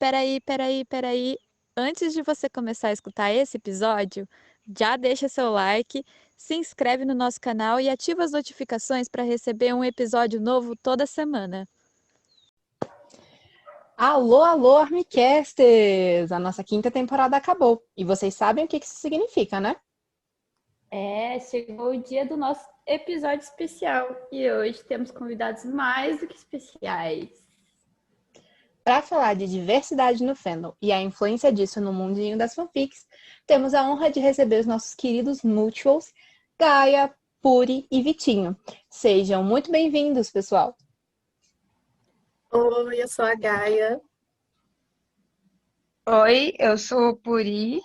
peraí. Antes de você começar a escutar esse episódio, já deixa seu like, se inscreve no nosso canal e ativa as notificações para receber um episódio novo toda semana. Alô, Armicasters! A nossa 5ª temporada acabou. E vocês sabem o que isso significa, né? Chegou o dia do nosso episódio especial. E hoje temos convidados mais do que especiais. Para falar de diversidade no fandom e a influência disso no mundinho das fanfics, temos a honra de receber os nossos queridos Mutuals, Gaia, Puri e Vitinho. Sejam muito bem-vindos, pessoal! Oi, eu sou a Gaia. Oi, eu sou o Puri.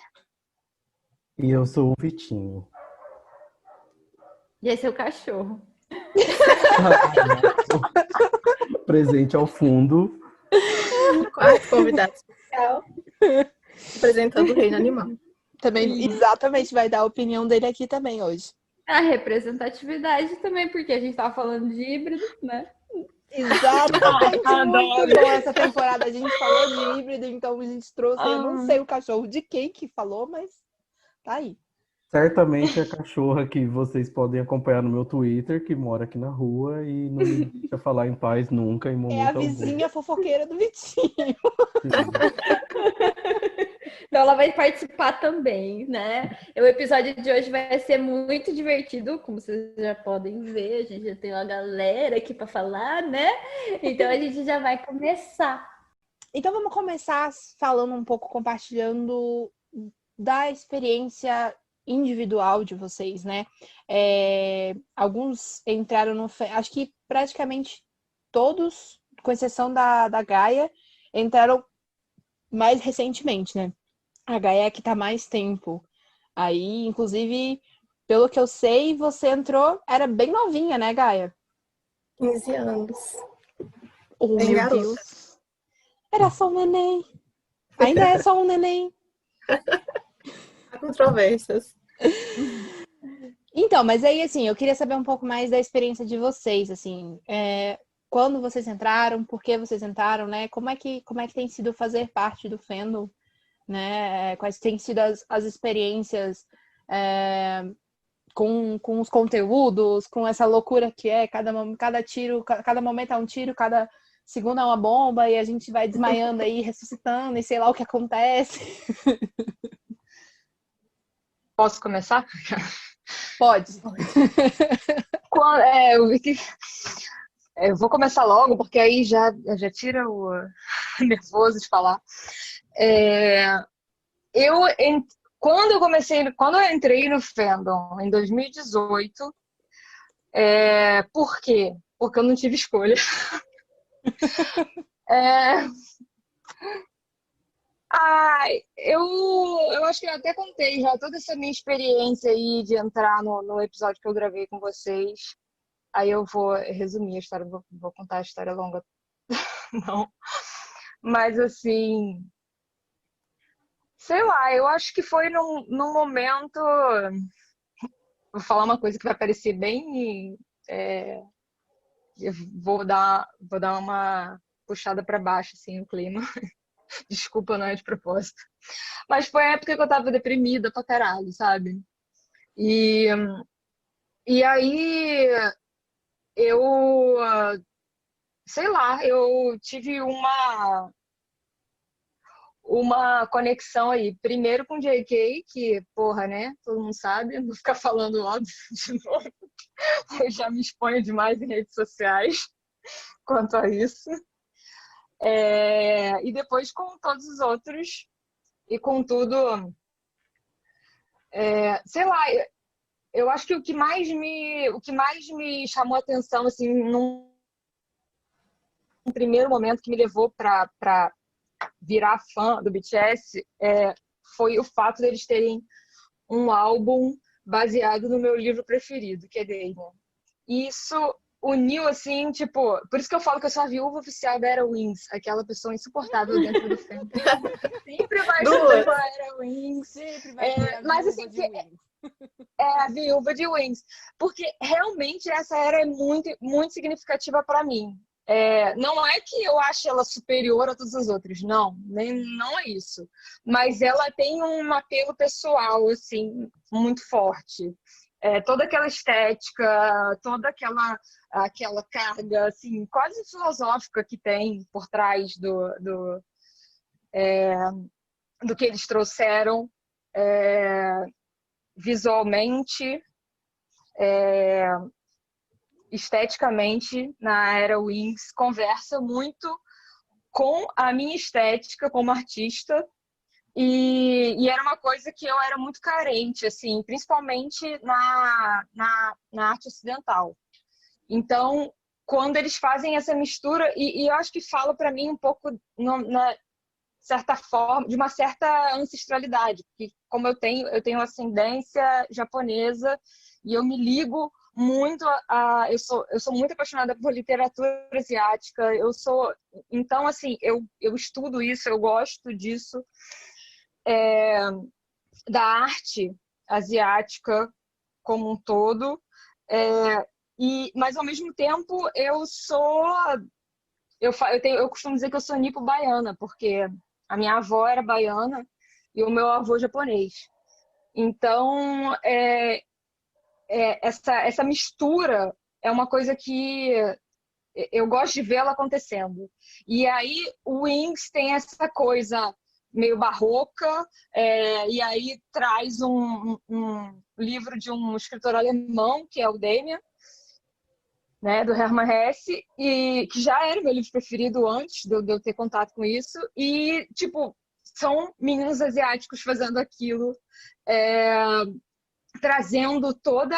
E eu sou o Vitinho. E esse é o cachorro. Presente ao fundo. Quarto convidado especial. Apresentando o Reino Animal. Também, exatamente, vai dar a opinião dele aqui também hoje. A representatividade também, porque a gente tava falando de híbrido, né? Exatamente, muito bom essa temporada. A gente falou de híbrido, então a gente trouxe, eu não sei o cachorro de quem que falou, mas tá aí. Certamente é a cachorra que vocês podem acompanhar no meu Twitter, que mora aqui na rua e não me deixa falar em paz nunca, em momento É a algum. vizinha fofoqueira do Vitinho. Então ela vai participar também, né? O episódio de hoje vai ser muito divertido, como vocês já podem ver. A gente já tem uma galera aqui para falar, né? Então a gente já vai começar. Então vamos começar falando um pouco, compartilhando da experiência individual de vocês, né? Alguns entraram no... Acho que praticamente todos, com exceção da Gaia, entraram mais recentemente, né? A Gaia é que tá mais tempo. Aí, inclusive, pelo que eu sei, você entrou... Era bem novinha, né, Gaia? 15 anos. Oh, Bem meu garota. Deus. Era só um neném. Ainda é só um neném. Há controvérsias. Então, mas aí, assim, eu queria saber um pouco mais da experiência de vocês, assim. Quando vocês entraram, por que vocês entraram, né? Como é que tem sido fazer parte do fandom, né? Quais têm sido as experiências com os conteúdos, com essa loucura que é cada tiro, cada momento é um tiro, cada segundo é uma bomba, e a gente vai desmaiando aí, ressuscitando, e sei lá o que acontece. Posso começar? Pode. Eu vou começar logo, porque aí já tira o nervoso de falar. Quando eu entrei no fandom em 2018, por quê? Porque eu não tive escolha. Eu acho que eu até contei já toda essa minha experiência aí de entrar no episódio que eu gravei com vocês. Aí eu vou resumir a história, vou contar a história longa. Não. Mas assim, sei lá, eu acho que foi num momento... Vou falar uma coisa que vai parecer bem... Eu vou dar uma puxada para baixo, assim, o clima. Desculpa, não é de propósito. Mas foi a época que eu tava deprimida pra caralho, sabe? E aí sei lá, eu tive uma conexão aí. Primeiro com JK, que, porra, né? Todo mundo sabe, não vou ficar falando óbvio de novo. Eu já me exponho demais em redes sociais quanto a isso. E depois com todos os outros e com tudo, sei lá, eu acho que o que mais me chamou a atenção, assim, num primeiro momento que me levou para virar fã do BTS, foi o fato deles terem um álbum baseado no meu livro preferido, que é Damon. E isso uniu, assim, tipo... Por isso que eu falo que eu sou a viúva oficial da Era Wings, aquela pessoa insuportável dentro do fandom. Sempre vai ser com a Era Wings. Sempre vai ser mas, assim, a viúva de Wings. Porque realmente essa era é muito, muito significativa para mim. Não é que eu ache ela superior a todas as outras, não é isso. Mas ela tem um apelo pessoal, assim, muito forte. Toda aquela estética, toda aquela carga, assim, quase filosófica que tem por trás do que eles trouxeram visualmente, esteticamente, na era Wings, conversa muito com a minha estética como artista. E era uma coisa que eu era muito carente, assim, principalmente na arte ocidental. Então, quando eles fazem essa mistura, e eu acho que fala para mim um pouco, na certa forma, de uma certa ancestralidade, porque como eu tenho ascendência japonesa e eu me ligo muito eu sou muito apaixonada por literatura asiática, então assim, eu estudo isso, eu gosto disso, da arte asiática como um todo, mas ao mesmo tempo eu costumo dizer que eu sou nipo-baiana, porque a minha avó era baiana e o meu avô japonês. Então, essa mistura é uma coisa que eu gosto de vê-la acontecendo. E aí o Wings tem essa coisa meio barroca, e aí traz um livro de um escritor alemão, que é o Damien, né, do Hermann Hesse, e que já era meu livro preferido antes de eu ter contato com isso. E, tipo, são meninos asiáticos fazendo aquilo, trazendo toda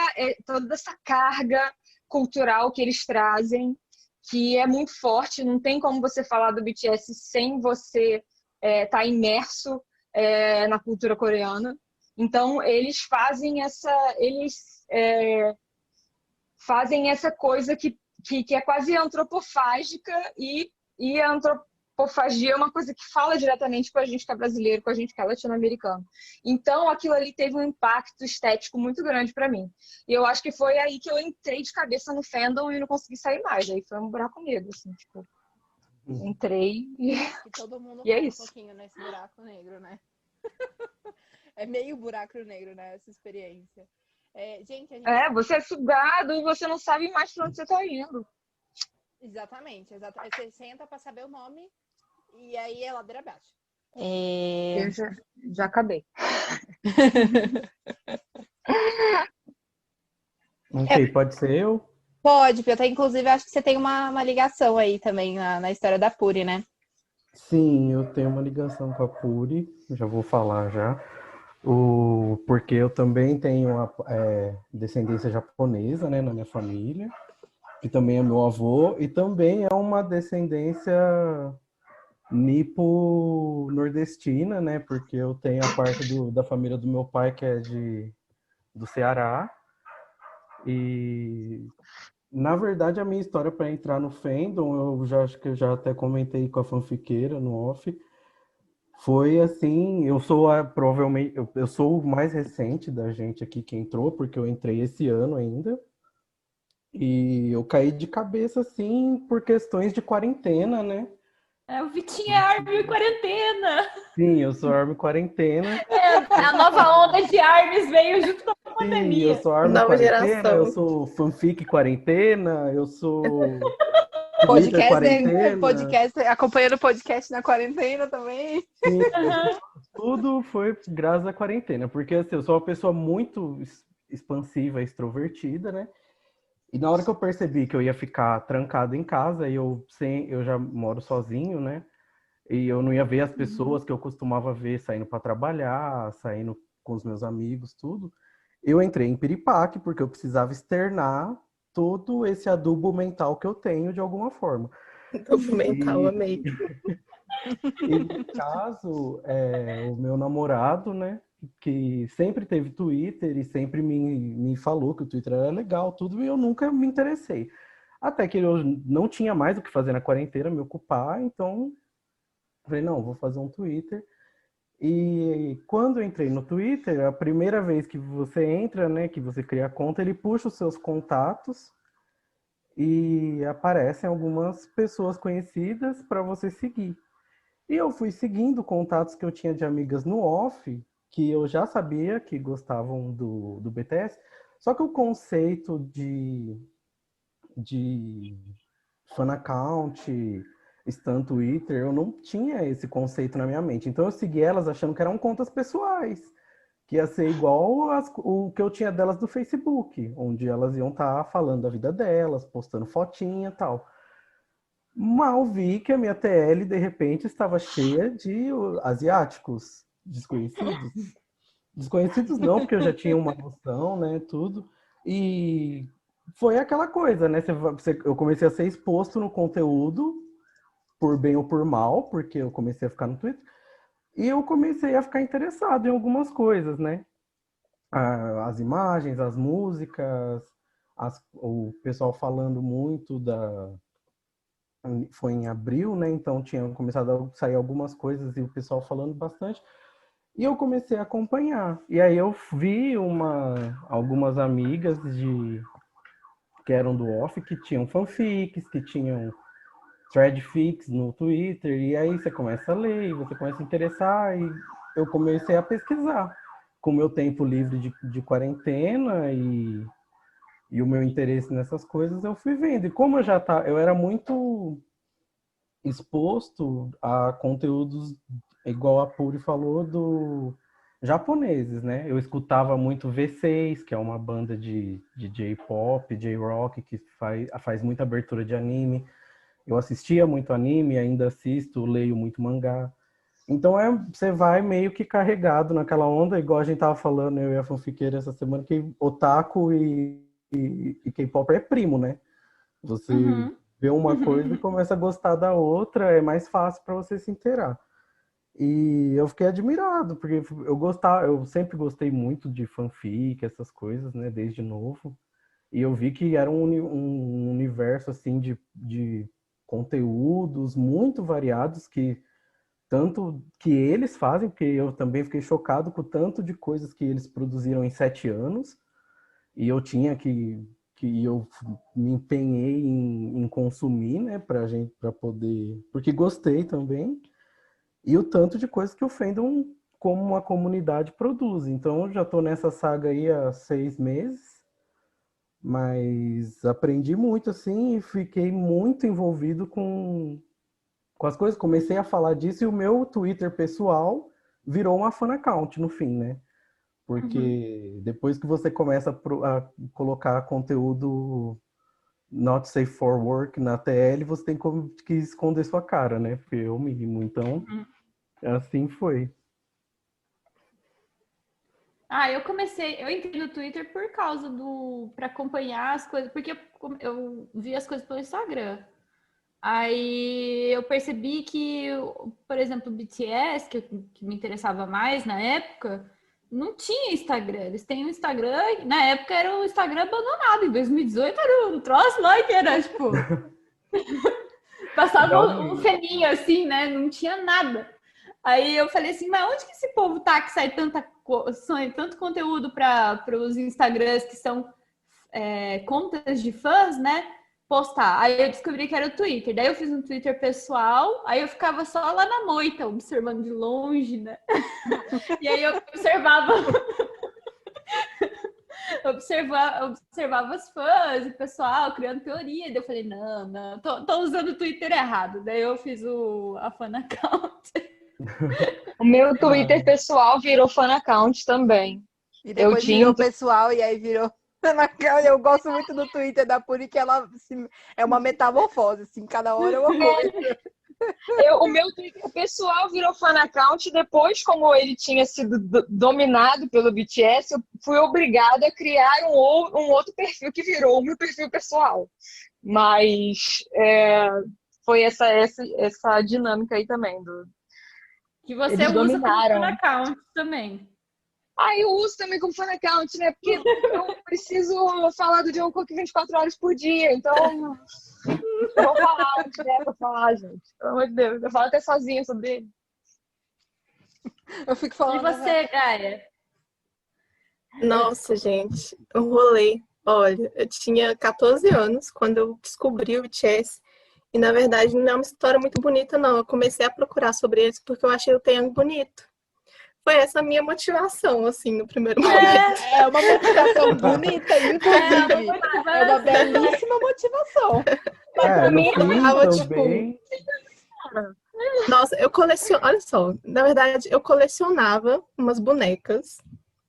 essa carga cultural que eles trazem, que é muito forte. Não tem como você falar do BTS sem você estar imerso na cultura coreana. Então, eles fazem essa coisa que é quase antropofágica, e a antropofagia é uma coisa que fala diretamente com a gente que é brasileiro, com a gente que é latino-americano. Então, aquilo ali teve um impacto estético muito grande para mim. E eu acho que foi aí que eu entrei de cabeça no fandom e não consegui sair mais. Aí foi um buraco negro, assim, tipo, entrei E todo mundo e é cai um isso. pouquinho nesse buraco negro, né? É meio buraco negro, né? Essa experiência. Gente, a gente... Você é sugado e você não sabe mais para onde você está indo. Exatamente. Você senta para saber o nome e aí é ladeira abaixo. Eu já acabei. Ok, pode ser eu? Pode, Piotr. Inclusive, acho que você tem uma ligação aí também na história da Puri, né? Sim, eu tenho uma ligação com a Puri, já vou falar já. Porque eu também tenho descendência japonesa, né, na minha família, que também é meu avô, e também é uma descendência nipo-nordestina, né, porque eu tenho a parte da família do meu pai que é do Ceará. E na verdade a minha história para entrar no fandom, acho que eu já até comentei com a fanfiqueira no off. Foi assim, provavelmente, eu sou o mais recente da gente aqui que entrou, porque eu entrei esse ano ainda. E eu caí de cabeça, assim, por questões de quarentena, né? O Vitinho é Armin quarentena. Sim, eu sou Armin quarentena. A nova onda de Armin veio junto com a pandemia. Sim, eu sou Armin Nova quarentena, geração. eu sou fanfic quarentena, eu sou Twitter Podcast, quarentena. podcast, acompanhando o podcast na quarentena também. Sim, tudo foi graças à quarentena, porque assim, eu sou uma pessoa muito expansiva, extrovertida, né? E na hora que eu percebi que eu ia ficar trancado em casa, eu já moro sozinho, né? E eu não ia ver as pessoas que eu costumava ver saindo para trabalhar, saindo com os meus amigos, tudo. Eu entrei em piripaque porque eu precisava externar todo esse adubo mental que eu tenho de alguma forma. Adubo mental, amei. E no caso, o meu namorado, né, que sempre teve Twitter e sempre me falou que o Twitter era legal, tudo, e eu nunca me interessei. Até que eu não tinha mais o que fazer na quarentena, me ocupar, então falei, não, vou fazer um Twitter. E quando eu entrei no Twitter, a primeira vez que você entra, né, que você cria a conta, ele puxa os seus contatos e aparecem algumas pessoas conhecidas para você seguir. E eu fui seguindo contatos que eu tinha de amigas no off, que eu já sabia que gostavam do BTS, só que o conceito de fan account, stan Twitter, eu não tinha esse conceito na minha mente. Então eu segui elas achando que eram contas pessoais, que ia ser igual o que eu tinha delas do Facebook, onde elas iam estar falando da vida delas, postando fotinha e tal. Mal vi que a minha TL, de repente, estava cheia de asiáticos desconhecidos. Desconhecidos não, porque eu já tinha uma noção, né, tudo. E foi aquela coisa, né? Eu comecei a ser exposto no conteúdo, por bem ou por mal, porque eu comecei a ficar no Twitter. E eu comecei a ficar interessado em algumas coisas, né? As imagens, as músicas, o pessoal falando muito Foi em abril, né? Então tinha começado a sair algumas coisas e o pessoal falando bastante. E eu comecei a acompanhar. E aí eu vi algumas amigas que eram do off, que tinham fanfics, que tinham threadfics no Twitter. E aí você começa a ler, você começa a interessar. E eu comecei a pesquisar. Com o meu tempo livre de quarentena e o meu interesse nessas coisas, eu fui vendo. E como eu era muito exposto a conteúdos, igual a Puri falou, japoneses, né? Eu escutava muito V6, que é uma banda de J-pop, J-rock, que faz muita abertura de anime. Eu assistia muito anime, ainda assisto, leio muito mangá. Então você vai meio que carregado naquela onda, igual a gente tava falando, eu e a fanfiqueira essa semana, que otaku e K-pop é primo, né? Você vê uma coisa e começa a gostar da outra, é mais fácil para você se inteirar. E eu fiquei admirado, porque eu sempre gostei muito de fanfic, essas coisas, né, desde novo. E eu vi que era um universo, assim, de conteúdos muito variados, que tanto que eles fazem, porque eu também fiquei chocado com o tanto de coisas que eles produziram em 7 anos, e eu tinha que eu me empenhei em consumir, né, para poder, porque gostei também, e o tanto de coisas que o fandom como uma comunidade produz. Então eu já estou nessa saga aí há 6 meses, mas aprendi muito assim e fiquei muito envolvido com as coisas, comecei a falar disso e o meu Twitter pessoal virou uma fan account no fim, né? Porque depois que você começa a colocar conteúdo not safe for work na TL, você tem que esconder sua cara, né? Porque é o mínimo. Então, assim foi. Eu entrei no Twitter por causa para acompanhar as coisas, porque eu vi as coisas pelo Instagram. Aí eu percebi que, por exemplo, o BTS, que me interessava mais na época, não tinha Instagram. Eles têm um Instagram, na época era um Instagram abandonado. Em 2018 era um troço lá que era, tipo... Passava um feninho assim, né? Não tinha nada. Aí eu falei assim, mas onde que esse povo tá que sai tanto conteúdo para os Instagrams que são contas de fãs, né? Postar. Aí eu descobri que era o Twitter. Daí eu fiz um Twitter pessoal, aí eu ficava só lá na moita, observando de longe, né? E aí eu observava os fãs, o pessoal criando teoria. Daí eu falei, não, tô usando o Twitter errado. Daí eu fiz a fan account. O meu Twitter pessoal virou fan account também. E depois virou pessoal e aí virou... Eu gosto muito do Twitter da Puri, que ela assim, é uma metamorfose, assim, cada hora eu amo. O meu Twitter pessoal virou fan account, depois, como ele tinha sido dominado pelo BTS, eu fui obrigada a criar um outro perfil que virou o meu perfil pessoal. Mas foi essa dinâmica aí também. Que você usa como fan account também. Eu uso também como fan account, né? Porque eu preciso falar do John Cook 24 horas por dia, então eu vou falar o que der pra falar, gente. Pelo amor de Deus, eu falo até sozinha sobre ele. Eu fico falando. E você, Gaia? Nossa, gente, eu rolei Olha, eu tinha 14 anos quando eu descobri o BTS. E, na verdade, não é uma história muito bonita, não. Eu comecei a procurar sobre eles porque eu achei o Taeyang bonito. Foi essa a minha motivação, assim, no primeiro momento. É uma motivação bonita, inclusive. É uma belíssima motivação. É, no mim, fim tava, tipo, também. Nossa, eu coleciono. Olha só, na verdade, eu colecionava umas bonecas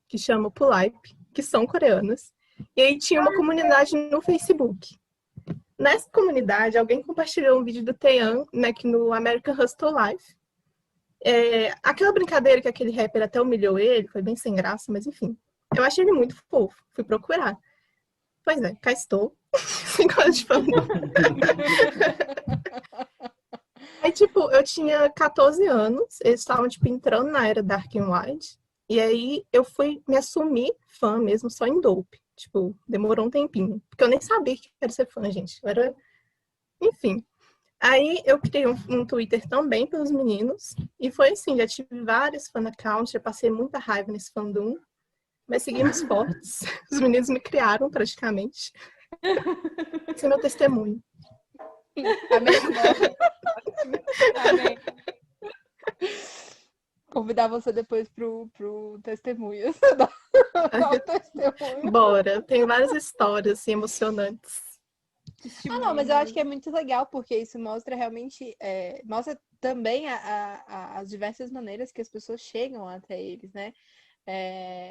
que chamam Pulipe, que são coreanas. E aí tinha uma comunidade no Facebook. Nessa comunidade, alguém compartilhou um vídeo do Taeyang, né, que no American Hustle Life. Aquela brincadeira que aquele rapper até humilhou ele, foi bem sem graça, mas enfim. Eu achei ele muito fofo, fui procurar. Pois é, cá estou. 5 anos de fama. Aí, tipo, eu tinha 14 anos, eles estavam, tipo, entrando na era Dark and White. E aí eu fui me assumir fã mesmo, só em Dope. Tipo, demorou um tempinho. Porque eu nem sabia que era ser fã, gente. Eu era... Enfim. Aí eu criei um Twitter também pelos meninos. E foi assim, já tive vários fan accounts, já passei muita raiva nesse fandom. Mas seguimos fortes. Os meninos me criaram, praticamente. Esse é meu testemunho. Amém. Amém. Convidar você depois pro testemunho. Você dá o testemunho. Bora. Tem várias histórias assim, emocionantes. Não, mas eu acho que é muito legal, porque isso mostra realmente, mostra também as diversas maneiras que as pessoas chegam até eles, né?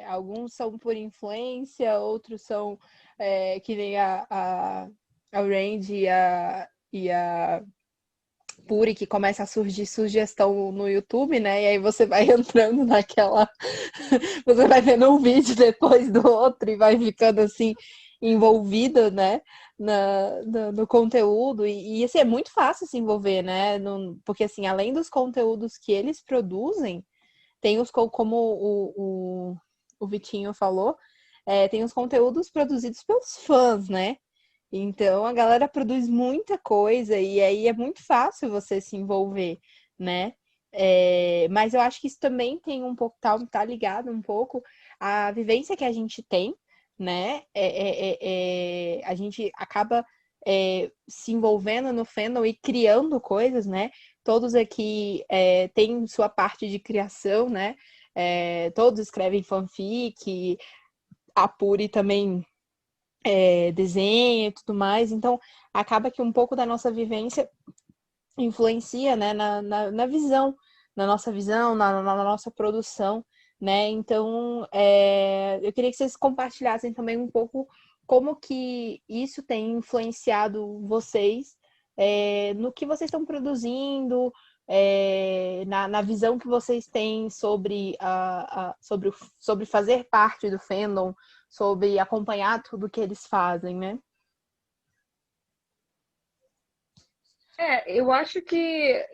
Alguns são por influência, outros são que nem a Randy e a Puri, que começa a surgir sugestão no YouTube, né? E aí você vai entrando naquela... Você vai vendo um vídeo depois do outro e vai ficando assim, envolvida, né? No conteúdo. E assim, é muito fácil se envolver, né? Porque assim, além dos conteúdos que eles produzem, tem os, como o Vitinho falou, tem os conteúdos produzidos pelos fãs, né? Então a galera produz muita coisa e aí é muito fácil você se envolver, né? Mas eu acho que isso também tem um pouco, tá ligado um pouco à vivência que a gente tem, né? A gente acaba se envolvendo no fandom e criando coisas, né? Todos aqui têm sua parte de criação, né? Todos escrevem fanfic, a Puri também desenha e tudo mais, então acaba que um pouco da nossa vivência influencia, né, na visão, na nossa visão, na nossa produção, né? Então eu queria que vocês compartilhassem também um pouco como que isso tem influenciado vocês no que vocês estão produzindo, na visão que vocês têm sobre, sobre fazer parte do fandom, sobre acompanhar tudo que eles fazem, né? Eu acho que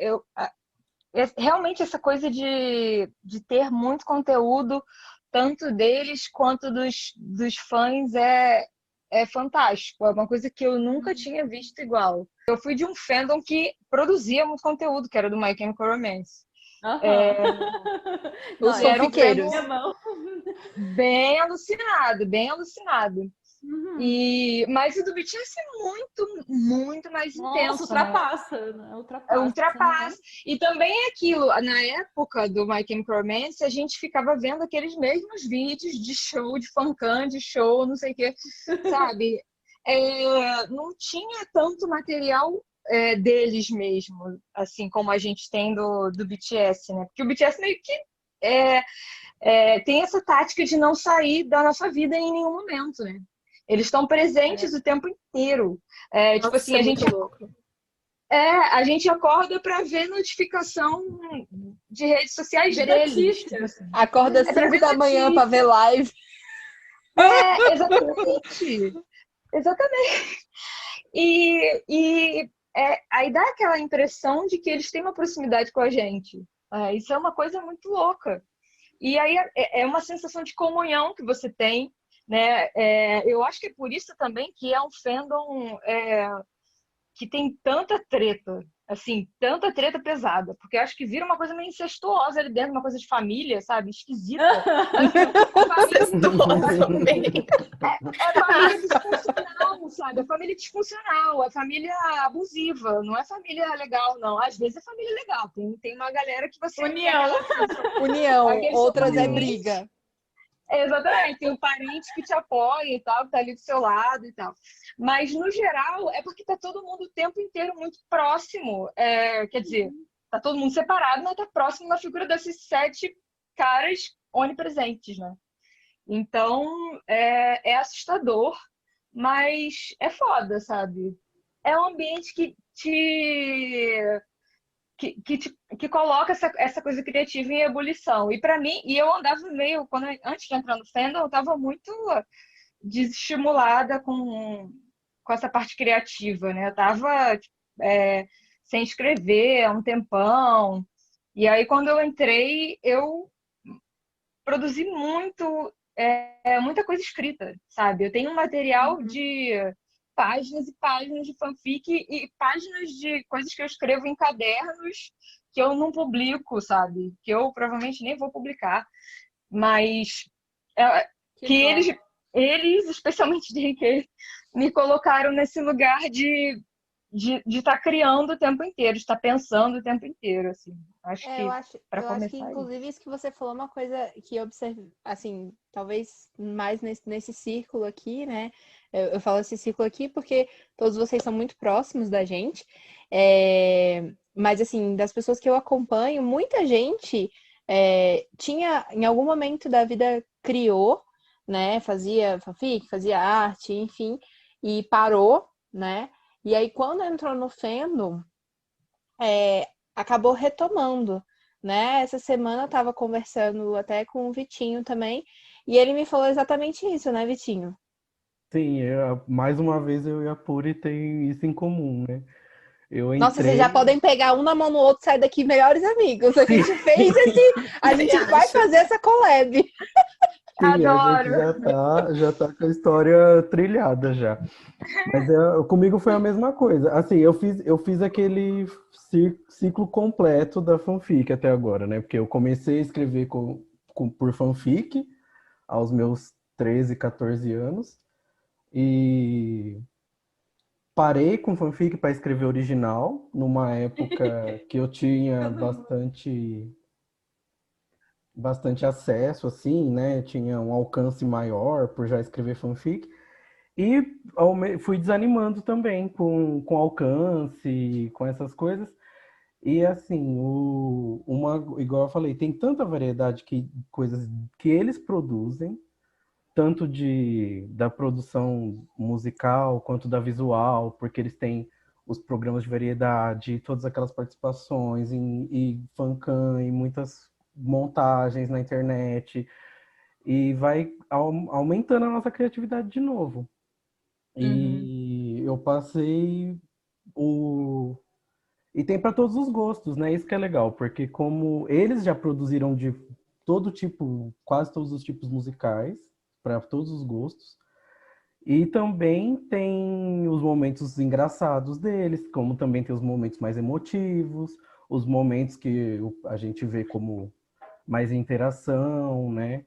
realmente essa coisa de ter muito conteúdo, tanto deles quanto dos fãs, é fantástico. É uma coisa que eu nunca tinha visto igual. Eu fui de um fandom que produzia muito conteúdo, que era do My Chemical Romance. Os Era um fanfiqueiros. fandom bem alucinado, bem alucinado. Mas o do BTS é muito, muito mais intenso. Ultrapassa, né? Ultrapassa. E também é aquilo, na época do My Chemical Romance, a gente ficava vendo aqueles mesmos vídeos de show, de fancam, de show, não sei o quê, sabe? Não tinha tanto material deles mesmo, assim como a gente tem do BTS, né? Porque o BTS meio que tem essa tática de não sair da nossa vida em nenhum momento, né? Eles estão presentes o tempo inteiro. Tipo assim, a gente acorda para ver notificação de redes sociais deles. Tipo assim. Acorda 5 da manhã para ver live. Exatamente. Exatamente. E aí dá aquela impressão de que eles têm uma proximidade com a gente. Isso é uma coisa muito louca. E aí é uma sensação de comunhão que você tem, né? Eu acho que é por isso também que é um fandom que tem tanta treta, Assim, tanta treta pesada, porque eu acho que vira uma coisa meio incestuosa ali dentro, uma coisa de família, sabe? Esquisita. Incestuosa também. É família disfuncional, sabe? É família disfuncional, é família abusiva, não é família legal, não. Às vezes é família legal, tem uma galera que você... União. União, Aqueles outras é parentes. briga. Exatamente, tem um parente que te apoia e tal, que tá ali do seu lado e tal. Mas, no geral, é porque tá todo mundo o tempo inteiro muito próximo. Quer dizer, tá todo mundo separado, mas tá próximo da figura desses 7 caras onipresentes, né? Então, é assustador, mas é foda, sabe? É um ambiente que coloca essa coisa criativa em ebulição. E para mim, e eu andava meio, antes de entrar no fandom, eu estava muito desestimulada com essa parte criativa, né? Eu estava sem escrever há um tempão. E aí, quando eu entrei, eu produzi muita coisa escrita, sabe? Eu tenho um material de páginas e páginas de fanfic e páginas de coisas que eu escrevo em cadernos que eu não publico, sabe? Que eu provavelmente nem vou publicar. Mas que eles, especialmente DK, me colocaram nesse lugar de estar criando o tempo inteiro, de estar pensando o tempo inteiro, assim. Acho que Eu acho que, começar inclusive, isso que você falou é uma coisa que eu observo, assim, talvez mais nesse círculo aqui, né? Eu falo esse círculo aqui porque todos vocês são muito próximos da gente. Mas, assim, das pessoas que eu acompanho, muita gente tinha, em algum momento da vida, criou, né? Fazia fanfic, fazia arte, enfim, e parou, né? E aí, quando entrou no fandom, acabou retomando, né? Essa semana eu tava conversando até com o Vitinho também, e ele me falou exatamente isso, né, Vitinho? Sim, mais uma vez eu e a Puri tem isso em comum, né? Eu Nossa, vocês já entrei. podem pegar um na mão no outro e sair daqui melhores amigos. A gente fez a Você gente vai acha? fazer essa collab. Sim, a gente Adoro! já tá com a história trilhada já. Mas comigo foi a mesma coisa. Assim, eu fiz aquele ciclo completo da fanfic até agora, né? Porque eu comecei a escrever por fanfic aos meus 13, 14 anos. E parei com fanfic para escrever original, numa época que eu tinha bastante acesso, assim, né? Tinha um alcance maior por já escrever fanfic. E fui desanimando também com alcance, com essas coisas. E assim, igual eu falei, tem tanta variedade que coisas que eles produzem, tanto da produção musical quanto da visual, porque eles têm os programas de variedade, todas aquelas participações e fancam e muitas montagens na internet, e vai aumentando a nossa criatividade de novo. E eu passei o. E tem para todos os gostos, né? Isso que é legal, porque como eles já produziram de todo tipo, quase todos os tipos musicais, para todos os gostos, e também tem os momentos engraçados deles, como também tem os momentos mais emotivos, os momentos que a gente vê como mais interação, né?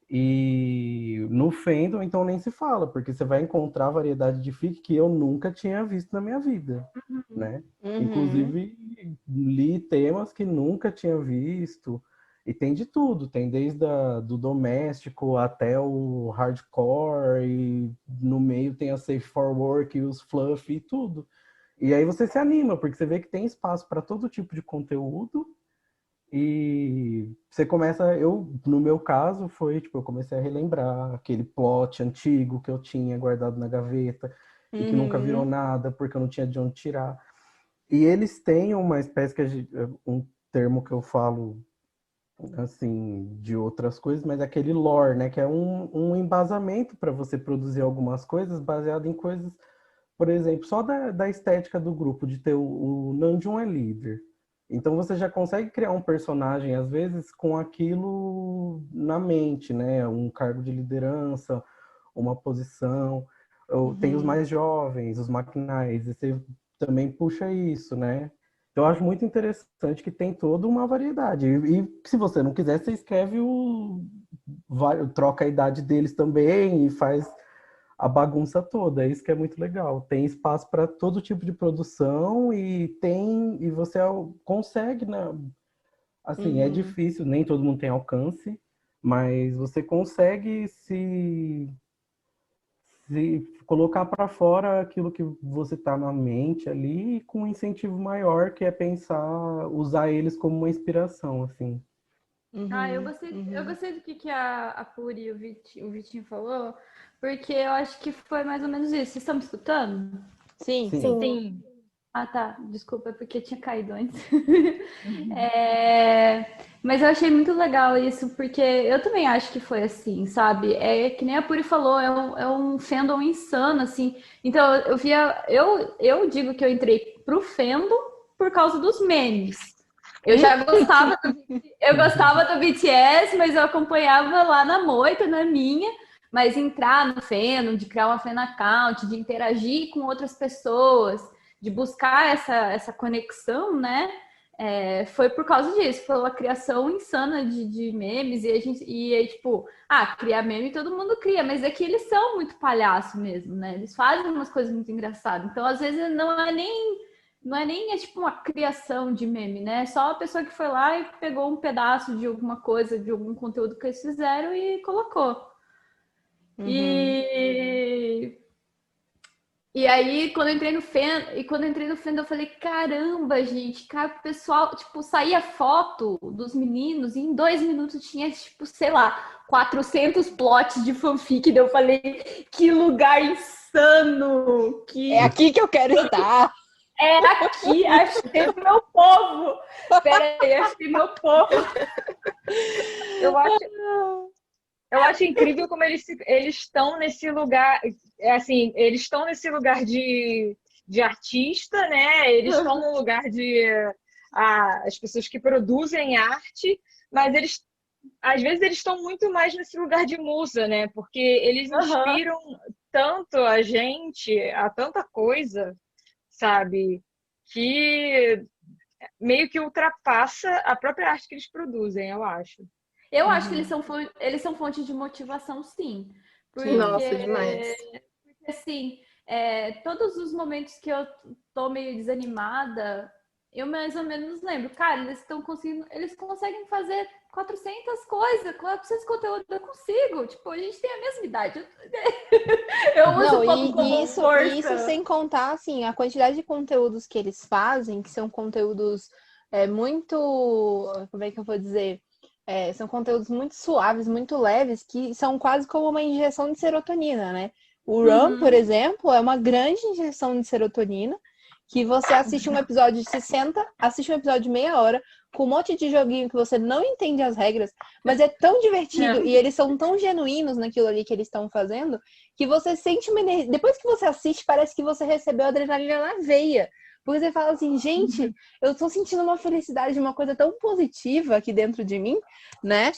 E no fandom, então, nem se fala, porque você vai encontrar variedade de fic que eu nunca tinha visto na minha vida, né? Uhum. Inclusive, li temas que nunca tinha visto, e tem de tudo, tem desde do doméstico até o hardcore, e no meio tem a safe for work e os fluff e tudo. E aí você se anima, porque você vê que tem espaço para todo tipo de conteúdo, e você começa, no meu caso, foi, tipo, eu comecei a relembrar aquele plot antigo que eu tinha guardado na gaveta e que nunca virou Uhum. nada porque eu não tinha de onde tirar. E eles têm uma espécie um termo que eu falo, assim, de outras coisas, mas é aquele lore, né? Que é um embasamento para você produzir algumas coisas baseado em coisas, por exemplo, só da estética do grupo, de ter o Namjoon é líder. Então você já consegue criar um personagem, às vezes, com aquilo na mente, né? Um cargo de liderança, uma posição. Tem os Uhum. mais jovens, os maquinais, e você também puxa isso, né? Então, eu acho muito interessante que tem toda uma variedade. E se você não quiser, você escreve troca a idade deles também e faz a bagunça toda. É isso que é muito legal. Tem espaço para todo tipo de produção e você consegue, né? Assim, é difícil, nem todo mundo tem alcance, mas você consegue se colocar para fora aquilo que você tá na mente ali com um incentivo maior, que é pensar, usar eles como uma inspiração, assim. Eu gostei do que a Puri e o Vitinho falou, porque eu acho que foi mais ou menos isso. Vocês estão me escutando? Sim. Sim. Sim. Ah, tá. Desculpa, é porque tinha caído antes. Mas eu achei muito legal isso, porque eu também acho que foi assim, sabe? É que nem a Puri falou, é um fandom insano, assim. Então, eu digo que eu entrei pro fandom por causa dos memes. Eu já gostava eu gostava do BTS, mas eu acompanhava lá na moita, na minha. Mas entrar no fandom, de criar uma fan account, de interagir com outras pessoas, de buscar essa conexão, né? Foi por causa disso, pela criação insana de memes, e aí, tipo, criar meme todo mundo cria, mas é que eles são muito palhaço mesmo, né? Eles fazem umas coisas muito engraçadas. Então, às vezes, não é nem tipo uma criação de meme, né? É só a pessoa que foi lá e pegou um pedaço de alguma coisa, de algum conteúdo que eles fizeram e colocou. E aí, quando eu entrei no fandom, eu falei, caramba, gente, cara, o pessoal, tipo, saía foto dos meninos e em 2 minutos tinha, tipo, sei lá, 400 plots de fanfic. Daí eu falei, que lugar insano! É aqui que eu quero estar! É aqui, achei meu povo! Pera aí, achei meu povo! Eu acho incrível como eles estão nesse lugar, assim, eles estão nesse lugar de artista, né? Eles estão no lugar de as pessoas que produzem arte, mas às vezes eles estão muito mais nesse lugar de musa, né? Porque eles inspiram tanto a gente a tanta coisa, sabe? Que meio que ultrapassa a própria arte que eles produzem, eu acho. Eu acho que eles são fonte de motivação, sim. Porque, Nossa, demais. Porque, assim, todos os momentos que eu tô meio desanimada, eu mais ou menos lembro. Cara, eles conseguem fazer 400 coisas, 400 conteúdos, eu consigo. Tipo, a gente tem a mesma idade. Eu uso um pouco como força. Isso sem contar, assim, a quantidade de conteúdos que eles fazem, que são conteúdos muito... Como é que eu vou dizer? São conteúdos muito suaves, muito leves, que são quase como uma injeção de serotonina, né? O Run, por exemplo, é uma grande injeção de serotonina, que você assiste um episódio de 60, assiste um episódio de meia hora, com um monte de joguinho que você não entende as regras, mas é tão divertido e eles são tão genuínos naquilo ali que eles estão fazendo, que você sente uma energia. Depois que você assiste, parece que você recebeu adrenalina na veia. Porque você fala assim, gente, eu tô sentindo uma felicidade de uma coisa tão positiva aqui dentro de mim, né?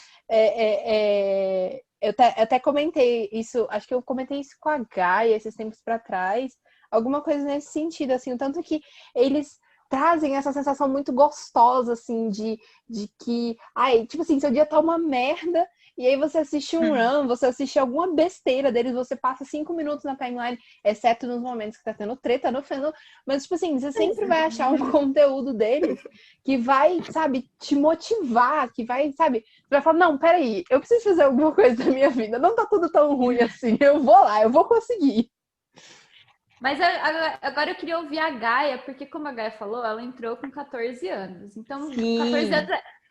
Eu até comentei isso, acho que eu comentei isso com a Gaia esses tempos pra trás, alguma coisa nesse sentido, assim, o tanto que eles trazem essa sensação muito gostosa, assim, de que, tipo assim, seu dia tá uma merda, e aí você assiste um run, você assiste alguma besteira deles, você passa 5 minutos na timeline, exceto nos momentos que tá tendo treta no fandom, mas, tipo assim, você sempre vai achar um conteúdo deles que vai, sabe, te motivar, que vai, sabe, você vai falar, não, peraí, eu preciso fazer alguma coisa da minha vida, não tá tudo tão ruim assim, eu vou lá, eu vou conseguir. Mas agora eu queria ouvir a Gaia, porque como a Gaia falou, ela entrou com 14 anos. Então, Sim. 14 anos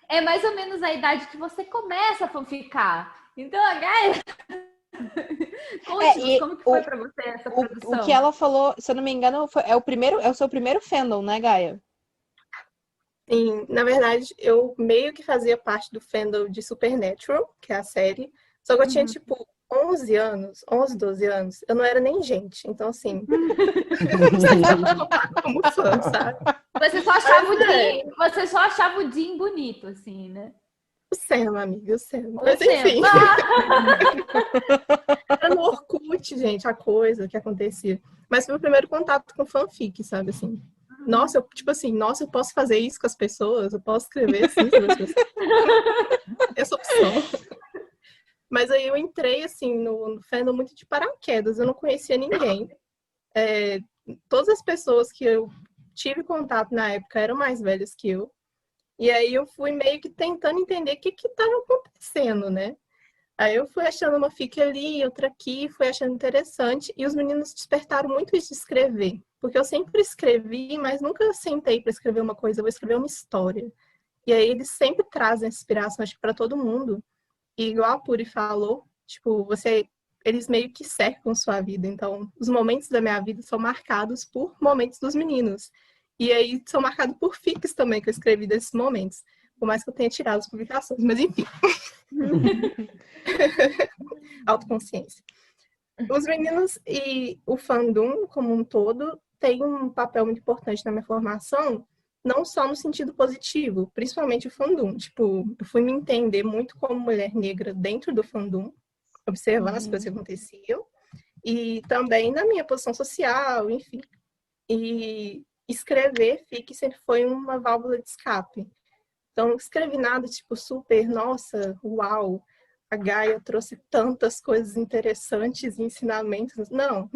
é mais ou menos a idade que você começa a fanficar. Então, a Gaia... Conte-nos, como que foi pra você essa produção? O que ela falou, se eu não me engano, é o seu primeiro fandom, né, Gaia? Sim, na verdade, eu meio que fazia parte do fandom de Supernatural, que é a série. Só que eu tinha, tipo, 11 anos, 11, 12 anos, eu não era nem gente. Então, assim, como fã, sabe? Você só achava o Dean bonito, assim, né? O Sam, amiga, o Sam. Mas, enfim. Era no Orkut, gente, a coisa que acontecia. Mas foi o primeiro contato com fanfic, sabe, assim. Nossa, tipo assim, nossa, eu posso fazer isso com as pessoas? Eu posso escrever assim sobre as pessoas? Essa opção. Mas aí eu entrei, assim, no fandom muito de paraquedas. Eu não conhecia ninguém. Todas as pessoas que eu tive contato na época eram mais velhas que eu. E aí eu fui meio que tentando entender o que estava acontecendo, né? Aí eu fui achando uma fic ali, outra aqui, fui achando interessante. E os meninos despertaram muito isso de escrever. Porque eu sempre escrevi, mas nunca sentei para escrever uma coisa, eu vou escrever uma história. E aí eles sempre trazem essa inspiração, acho que para todo mundo. E igual a Puri falou, tipo, eles meio que cercam sua vida. Então, os momentos da minha vida são marcados por momentos dos meninos. E aí são marcados por fics também que eu escrevi desses momentos. Por mais que eu tenha tirado as publicações, mas enfim. Autoconsciência. Os meninos e o fandom como um todo tem um papel muito importante na minha formação, não só no sentido positivo, principalmente o fandom. Tipo, eu fui me entender muito como mulher negra dentro do fandom, observando as coisas que aconteciam, e também na minha posição social, enfim. E escrever fic sempre foi uma válvula de escape. Então, não escrevi nada tipo super, nossa, uau, a Gaia trouxe tantas coisas interessantes e ensinamentos. Não.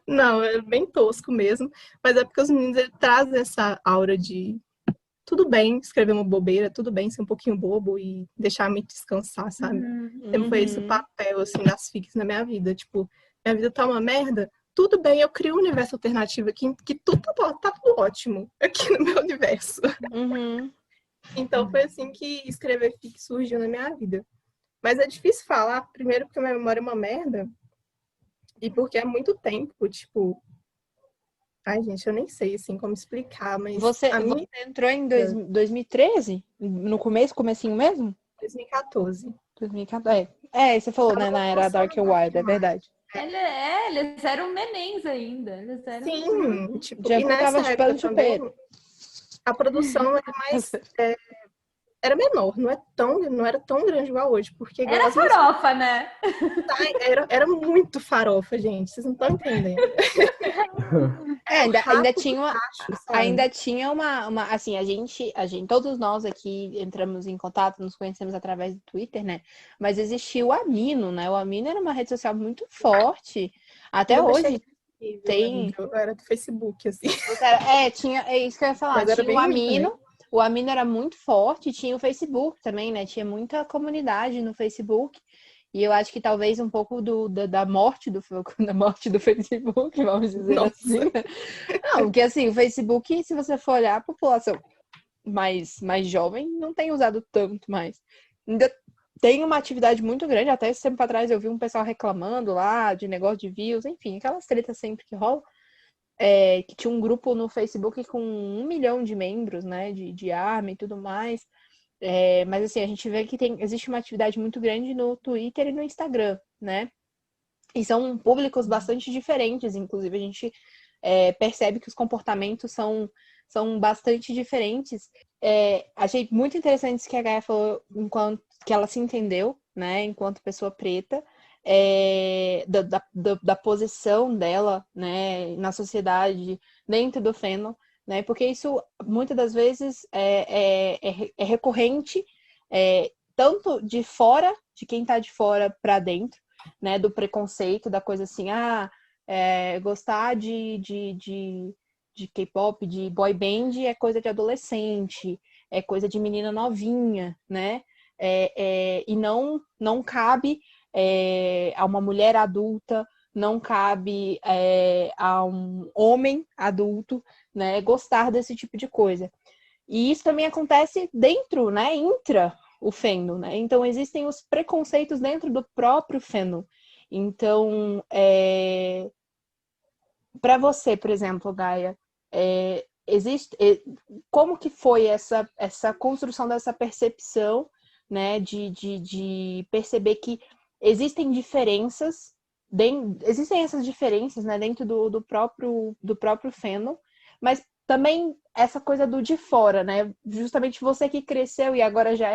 Não, é bem tosco mesmo. Mas é porque os meninos trazem essa aura de tudo bem escrever uma bobeira, tudo bem ser um pouquinho bobo e deixar a mente descansar, sabe? Sempre foi esse o papel, assim, das fics na minha vida. Tipo, minha vida tá uma merda, tudo bem, eu crio um universo alternativo aqui, que tudo tá tudo ótimo aqui no meu universo. Então foi assim que escrever fic surgiu na minha vida. Mas é difícil falar, primeiro porque a minha memória é uma merda, e porque há muito tempo, tipo... Ai, gente, eu nem sei, assim, como explicar, mas... Você entrou em 2013? No comecinho mesmo? 2014. 2014. Você falou, né, na era Dark Wild, é verdade. Eles eram nenéns ainda. Eles eram... Sim, tipo, Já e nessa ficava época chupando também, chupeiro. a produção era mais... era menor, não era tão grande igual hoje, porque... Era farofa, né? Era muito farofa, gente, vocês não estão entendendo. Ainda tinha uma assim, a gente, todos nós aqui entramos em contato, nos conhecemos através do Twitter, né? Mas existia o Amino, né? O Amino era uma rede social muito forte. Até hoje tem. Eu era do Facebook, assim. É isso que eu ia falar. Mas tinha o Amino. O Amino era muito forte, tinha o Facebook também, né? Tinha muita comunidade no Facebook. E eu acho que talvez um pouco da morte do Facebook, vamos dizer assim. Né? Não, porque assim, o Facebook, se você for olhar, a população mais jovem não tem usado tanto mais. Ainda tem uma atividade muito grande, até esse tempo atrás eu vi um pessoal reclamando lá de negócio de views, enfim, aquelas tretas sempre que rolam. Que tinha um grupo no Facebook com 1 milhão de membros, né, de arma e tudo mais. Mas assim, a gente vê que existe uma atividade muito grande no Twitter e no Instagram, né? E são públicos bastante diferentes, inclusive a gente percebe que os comportamentos são bastante diferentes. Achei muito interessante isso que a Gaia falou, enquanto que ela se entendeu, né, enquanto pessoa preta, da posição dela, né, na sociedade, dentro do fandom, né? Porque isso, muitas das vezes, é recorrente, tanto de fora, de quem está de fora para dentro, né? Do preconceito, da coisa assim, gostar de K-pop, de boy band é coisa de adolescente, é coisa de menina novinha, né? E não cabe a uma mulher adulta, não cabe a um homem adulto, né, gostar desse tipo de coisa. E isso também acontece dentro, né, intra o fandom, né? Então existem os preconceitos dentro do próprio fandom. Então, para você, por exemplo, Gaia, como que foi essa construção dessa percepção, né, de perceber que existem diferenças, existem essas diferenças, né, dentro do próprio fandom, mas também essa coisa do de fora, né? Justamente você que cresceu e agora já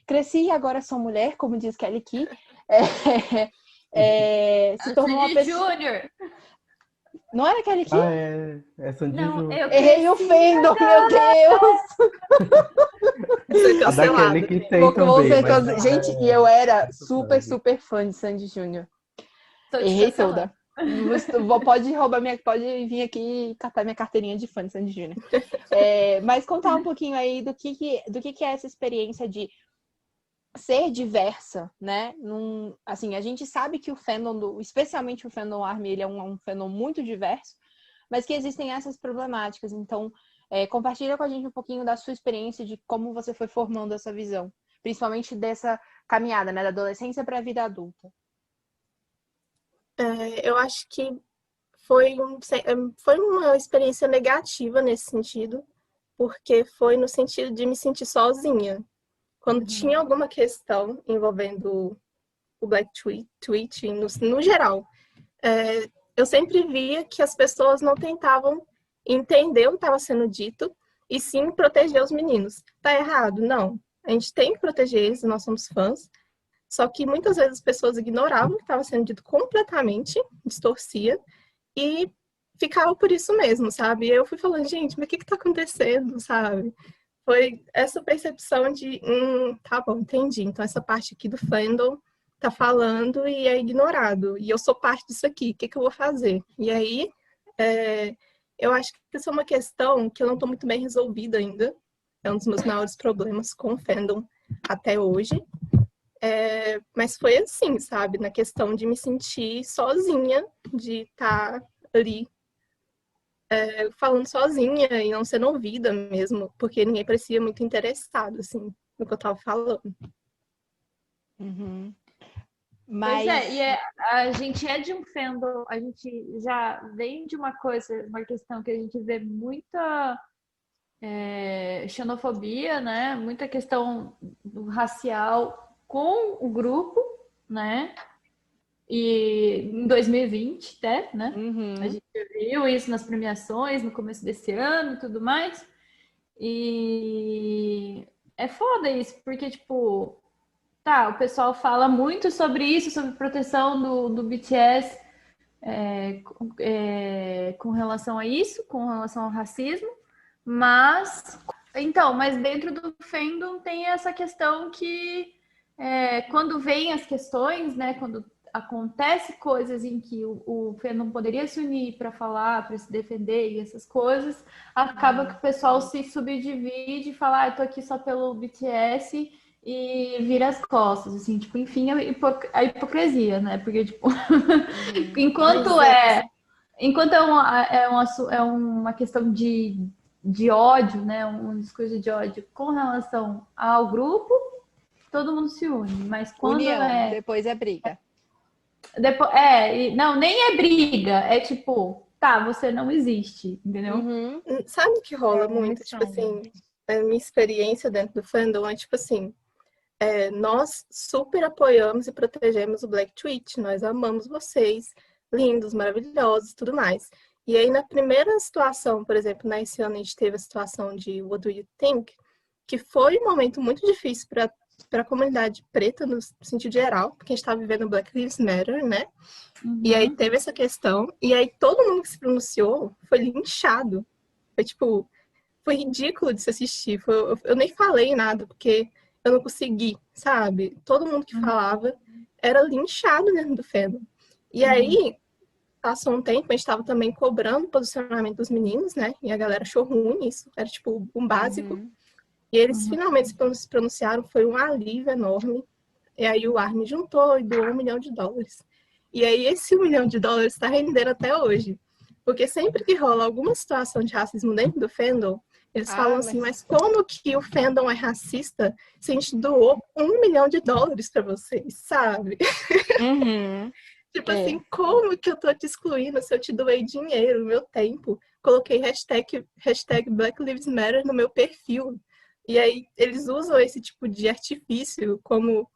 cresci e agora sou mulher, como diz Kelly Key, se tornou uma pessoa... Júnior. Não era aquele que... Ah, é Sandy Não, Júnior. eu Errei o cresci fandom, meu Deus! Foi A daquele cancelado. que tem Vou também. ver mas todos. não Gente, é e eu era essa super, vibe. super fã de Sandy Júnior. Tô te Errei cancelando. toda. Pode roubar pode vir aqui e catar minha carteirinha de fã de Sandy Júnior. Mas contar um pouquinho aí do que é essa experiência de ser diversa, né? Assim, a gente sabe que o fandom, especialmente o fandom ARMY, ele é um fandom muito diverso, mas que existem essas problemáticas. Então, compartilha com a gente um pouquinho da sua experiência de como você foi formando essa visão, principalmente dessa caminhada, né, da adolescência para a vida adulta. Eu acho que foi uma experiência negativa nesse sentido, porque foi no sentido de me sentir sozinha. Quando tinha alguma questão envolvendo o Black Twitch, no geral, eu sempre via que as pessoas não tentavam entender o que estava sendo dito e sim proteger os meninos. Tá errado? Não. A gente tem que proteger eles, nós somos fãs. Só que muitas vezes as pessoas ignoravam o que estava sendo dito completamente, distorcia, e ficava por isso mesmo, sabe? E eu fui falando, gente, mas o que está acontecendo, sabe? Foi essa percepção de, tá bom, entendi. Então essa parte aqui do fandom tá falando e é ignorado. E eu sou parte disso aqui, o que eu vou fazer? E aí, eu acho que isso é uma questão que eu não estou muito bem resolvida ainda. É um dos meus maiores problemas com o fandom até hoje. Mas foi assim, sabe? Na questão de me sentir sozinha, de estar ali falando sozinha e não sendo ouvida mesmo, porque ninguém parecia muito interessado, assim, no que eu tava falando. Uhum. Pois é, a gente é de um fandom, a gente já vem de uma questão que a gente vê muita xenofobia, né? Muita questão racial com o grupo, né? E em 2020, até, né? A gente viu isso nas premiações no começo desse ano e tudo mais. E é foda isso, porque, tipo, o pessoal fala muito sobre isso, sobre proteção do BTS com relação a isso, com relação ao racismo, mas dentro do fandom tem essa questão que quando vem as questões, né, quando acontece coisas em que o fandom poderia se unir para falar, para se defender e essas coisas, acaba que o pessoal se subdivide e fala, eu tô aqui só pelo BTS e vira as costas, assim, tipo, enfim, a hipocrisia, né? Porque, tipo, enquanto é uma questão de ódio, né? Um discurso de ódio com relação ao grupo, todo mundo se une, mas quando União, depois é briga. Depois, não, nem é briga, é tipo, você não existe, entendeu? Sabe o que rola muito? Tipo assim, a minha experiência dentro do fandom é tipo assim, nós super apoiamos e protegemos o Black Twitch, nós amamos vocês, lindos, maravilhosos, tudo mais. E aí na primeira situação, por exemplo, nesse ano a gente teve a situação de What Do You Think? Que foi um momento muito difícil para a comunidade preta no sentido geral, porque a gente estava vivendo Black Lives Matter, né? E aí teve essa questão, e aí todo mundo que se pronunciou foi linchado. Foi ridículo de se assistir. Eu nem falei nada, porque eu não consegui, sabe? Todo mundo que falava era linchado dentro do fandom. E aí, passou um tempo, a gente estava também cobrando o posicionamento dos meninos, né? E a galera achou ruim isso, era tipo um básico. E eles finalmente se pronunciaram, foi um alívio enorme. E aí o ARMY juntou e doou $1 milhão. E aí esse $1 milhão está rendendo até hoje. Porque sempre que rola alguma situação de racismo dentro do fandom, eles falam assim, mas como que o fandom é racista se a gente doou $1 milhão para vocês, sabe? Tipo assim, como que eu tô te excluindo se eu te doei dinheiro, meu tempo? Coloquei hashtag Black Lives Matter no meu perfil. E aí eles usam esse tipo de artifício como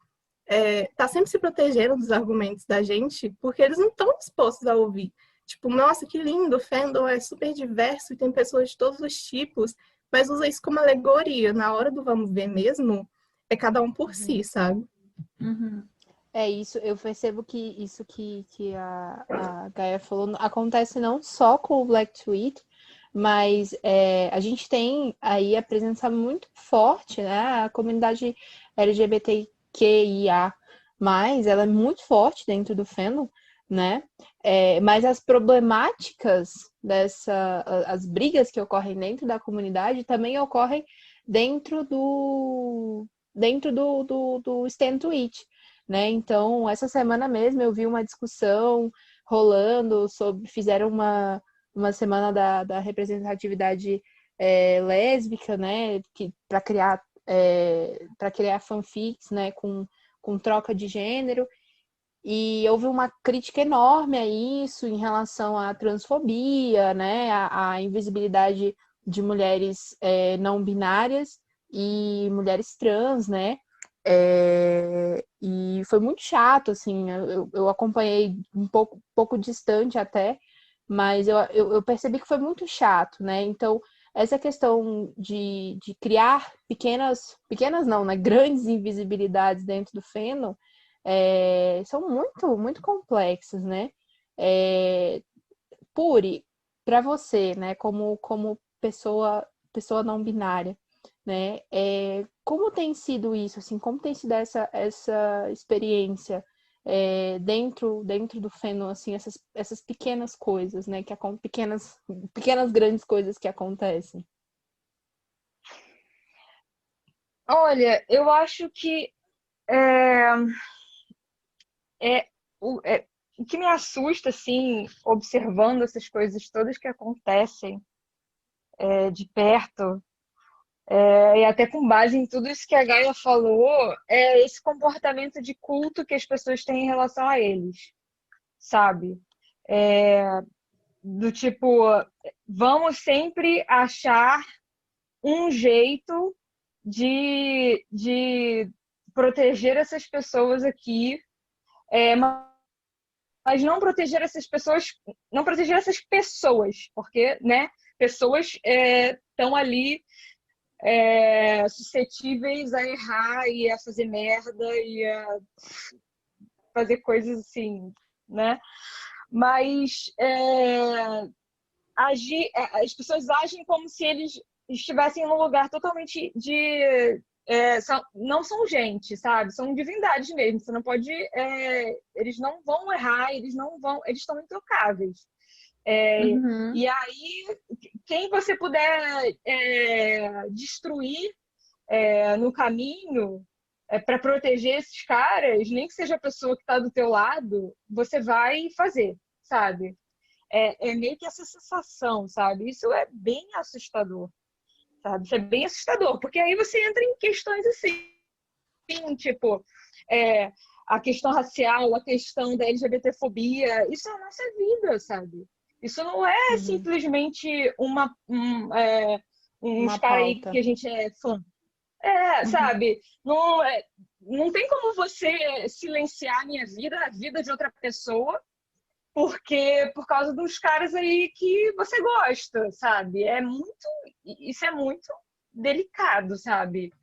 tá sempre se protegendo dos argumentos da gente, porque eles não estão dispostos a ouvir. Tipo, nossa, que lindo, o fandom é super diverso e tem pessoas de todos os tipos, mas usa isso como alegoria. Na hora do vamos ver mesmo, é cada um por si, sabe? É isso, eu percebo que isso que a Gaia falou acontece não só com o Black Tweet, mas a gente tem aí a presença muito forte, né? A comunidade LGBTQIA+, ela é muito forte dentro do fandom, né? Mas as problemáticas as brigas que ocorrem dentro da comunidade também ocorrem dentro do Stand Tweet, né? Então, essa semana mesmo eu vi uma discussão rolando fizeram uma semana da representatividade lésbica, né? Para criar fanfics, né? Com troca de gênero. E houve uma crítica enorme a isso em relação à transfobia, né? À invisibilidade de mulheres não binárias e mulheres trans, né? E foi muito chato, assim, eu acompanhei um pouco distante até, mas eu percebi que foi muito chato, né? Então, essa questão de criar pequenas não, né? Grandes invisibilidades dentro do fandom são muito, muito complexas, né? Puri, para você, né, como pessoa não binária, né? Como tem sido isso, assim, como tem sido essa experiência dentro do fandom, assim, essas pequenas coisas, né? Pequenas grandes coisas que acontecem. Olha, eu acho que é, é, o que me assusta, assim, observando essas coisas todas que acontecem de perto, e até com base em tudo isso que a Gaia falou, é esse comportamento de culto que as pessoas têm em relação a eles, sabe? Do tipo, vamos sempre achar um jeito de proteger essas pessoas aqui, mas não proteger essas pessoas, porque, né, pessoas estão ali suscetíveis a errar e a fazer merda e a fazer coisas assim, né? Mas as pessoas agem como se eles estivessem num lugar totalmente não são gente, sabe? São divindades mesmo. Você não pode. Eles não vão errar, eles estão intocáveis. Uhum. E aí, quem você puder destruir no caminho para proteger esses caras, nem que seja a pessoa que está do teu lado, você vai fazer, sabe? É meio que essa sensação, sabe? Isso é bem assustador, sabe? Isso é bem assustador, porque aí você entra em questões assim, tipo, a questão racial, a questão da LGBTfobia, isso é a nossa vida, sabe? Isso não é simplesmente uns Uma caras aí pauta. que a gente é fã. Sabe? Não tem como você silenciar a minha vida, a vida de outra pessoa, porque por causa dos caras aí que você gosta, sabe? Isso é muito delicado, sabe?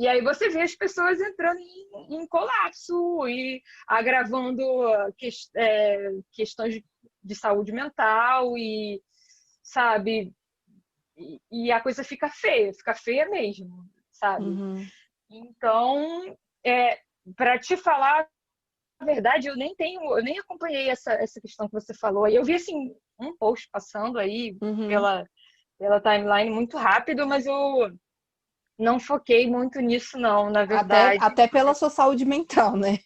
E aí você vê as pessoas entrando em colapso e agravando questões de saúde mental e, sabe? E a coisa fica feia mesmo, sabe? Uhum. Então, para te falar a verdade, eu nem acompanhei essa questão que você falou. Eu vi assim um post passando aí pela timeline muito rápido, mas eu não foquei muito nisso não, na verdade. Até pela sua saúde mental, né?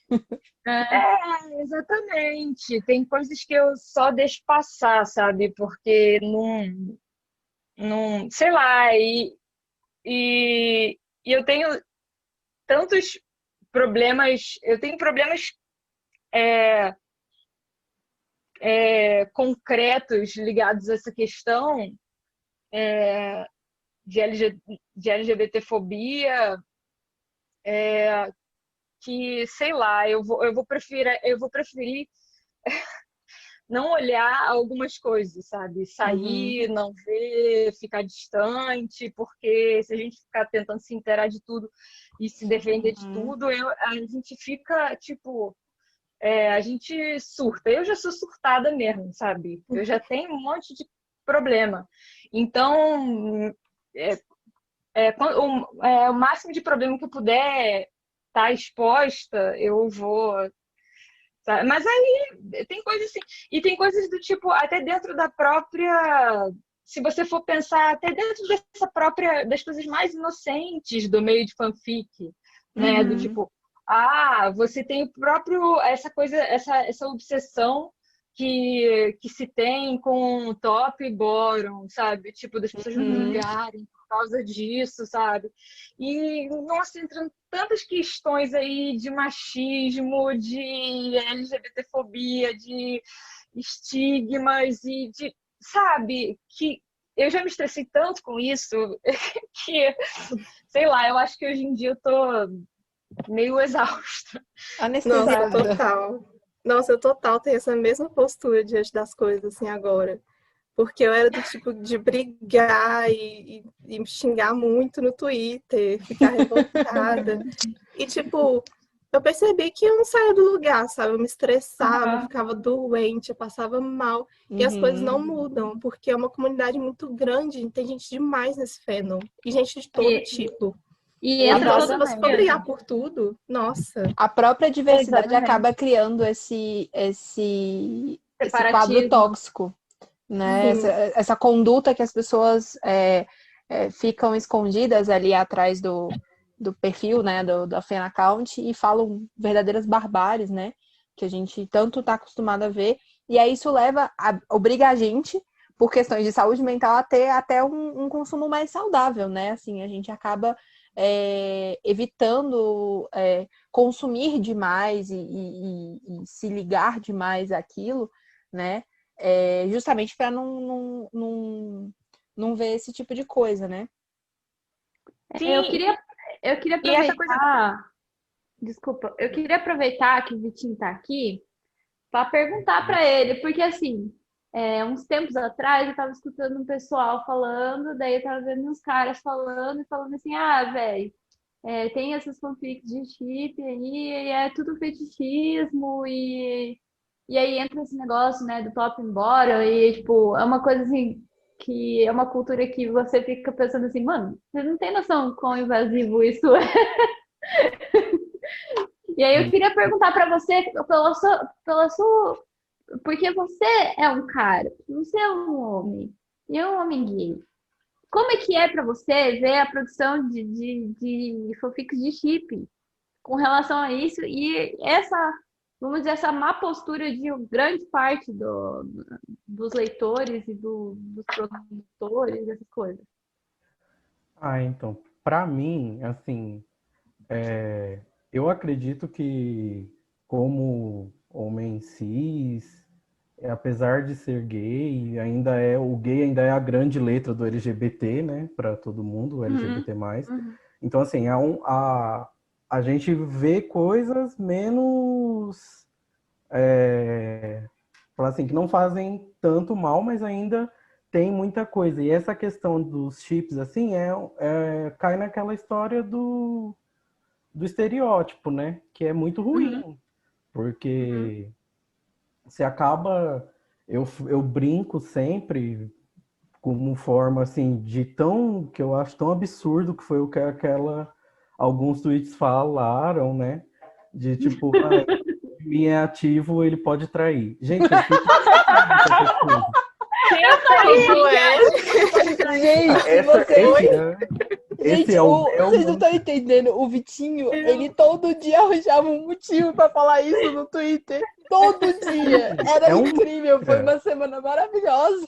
Exatamente. Tem coisas que eu só deixo passar, sabe? Porque não, sei lá, e eu tenho tantos problemas, eu tenho problemas concretos ligados a essa questão de LGBTfobia, que, sei lá, eu vou preferir não olhar algumas coisas, sabe? Sair, não ver, ficar distante, porque se a gente ficar tentando se inteirar de tudo e se defender de tudo, a gente fica, tipo, a gente surta. Eu já sou surtada mesmo, sabe? Eu já tenho um monte de problema. Então, o máximo de problema que eu puder estar exposta, eu vou. Sabe? Mas aí tem coisas assim. E tem coisas do tipo, até dentro da própria. Se você for pensar, até dentro das coisas mais inocentes do meio de fanfic, né? Do tipo, você tem o próprio. Essa coisa, essa obsessão que se tem com top e bottom, sabe? Tipo, das pessoas não brigarem por causa disso, sabe? E, nossa, entram tantas questões aí de machismo, de LGBTfobia, de estigmas e de, sabe? Que eu já me estressei tanto com isso que, sei lá, eu acho que hoje em dia eu tô meio exausta. Nossa, total. Nossa, eu total tenho essa mesma postura diante das coisas, assim, agora. Porque eu era do tipo de brigar e xingar muito no Twitter, ficar revoltada. E, tipo, eu percebi que eu não saía do lugar, sabe? Eu me estressava, eu ficava doente, eu passava mal. E as coisas não mudam, porque é uma comunidade muito grande, tem gente demais nesse fandom. E gente de todo tipo. E Então, entra se você for brigar por tudo, nossa. A própria diversidade Exatamente. acaba criando esse quadro tóxico, né? Essa conduta que as pessoas ficam escondidas ali atrás do perfil, né? Da fan account e falam verdadeiras barbáries, né? Que a gente tanto está acostumado a ver. E aí isso obriga a gente, por questões de saúde mental, a ter até um consumo mais saudável, né? Assim, a gente acaba evitando consumir demais e se ligar demais àquilo, né? Justamente para não ver esse tipo de coisa, né? Sim, eu queria aproveitar. Desculpa, eu queria aproveitar que o Vitinho tá aqui para perguntar para ele, porque assim, uns tempos atrás eu tava escutando um pessoal falando, daí eu tava vendo uns caras falando assim, velho, tem essas fanfics de chip aí, e é tudo fetichismo, e aí entra esse negócio, né, do top and bottom, e tipo, é uma coisa assim, que é uma cultura que você fica pensando assim, mano, você não tem noção quão invasivo isso é. E aí eu queria perguntar para você, porque você é um cara, você é um homem, e é um homem gay. Como é que é para você ver a produção de fanfics de chip com relação a isso e vamos dizer, essa má postura de grande parte dos leitores e dos produtores, essas coisas? Então, para mim, assim, eu acredito que como homem cis, apesar de ser gay, o gay ainda é a grande letra do LGBT, né, para todo mundo, o LGBT+. Então, assim, a gente vê coisas menos, falar assim, que não fazem tanto mal, mas ainda tem muita coisa. E essa questão dos chips, assim, cai naquela história do estereótipo, né, que é muito ruim, porque você acaba, eu brinco sempre como forma assim que eu acho tão absurdo que foi o que alguns tweets falaram, né? De tipo, mim é ativo, ele pode trair. Gente, eu fico vocês não estão entendendo. O Vitinho, ele todo dia arranjava um motivo para falar isso no Twitter. Todo dia. Era incrível. Foi uma semana maravilhosa.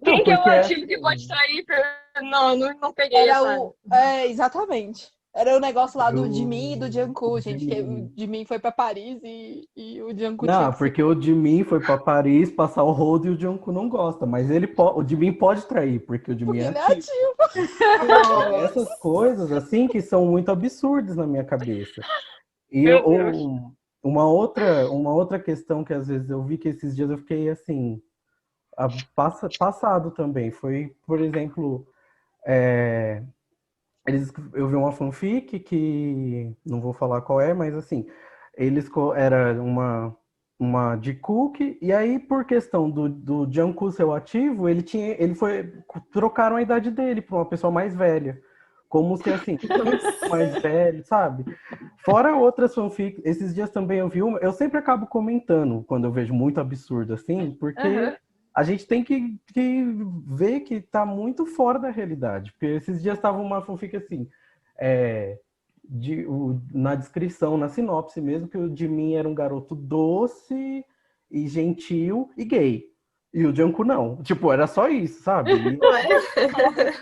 Quem que é o ativo que pode trair? Não peguei essa. Exatamente. Era o negócio lá do Jimin e do Jungkook, gente. Que o Jimin foi para Paris e o Jungkook... Não, porque o Jimin foi para Paris passar o rodo e o Jungkook não gosta. Mas o Jimin pode trair, porque o Jimin é ativo. Essas coisas, assim, que são muito absurdas na minha cabeça. E uma outra questão que às vezes eu vi que esses dias eu fiquei assim, passado também. Foi, por exemplo, é, eu vi uma fanfic que não vou falar qual é, mas assim, era uma de Cook, e aí por questão do Jungkook ser o ativo, trocaram a idade dele para uma pessoa mais velha. Como se assim, mais velho, sabe? Fora outras fanfics, esses dias também eu vi uma, eu sempre acabo comentando quando eu vejo muito absurdo assim, porque a gente tem que ver que tá muito fora da realidade. Porque esses dias estava uma fanfic assim, na descrição, na sinopse mesmo, que o Jimin era um garoto doce e gentil e gay. E o Jungkook não. Tipo, era só isso, sabe? E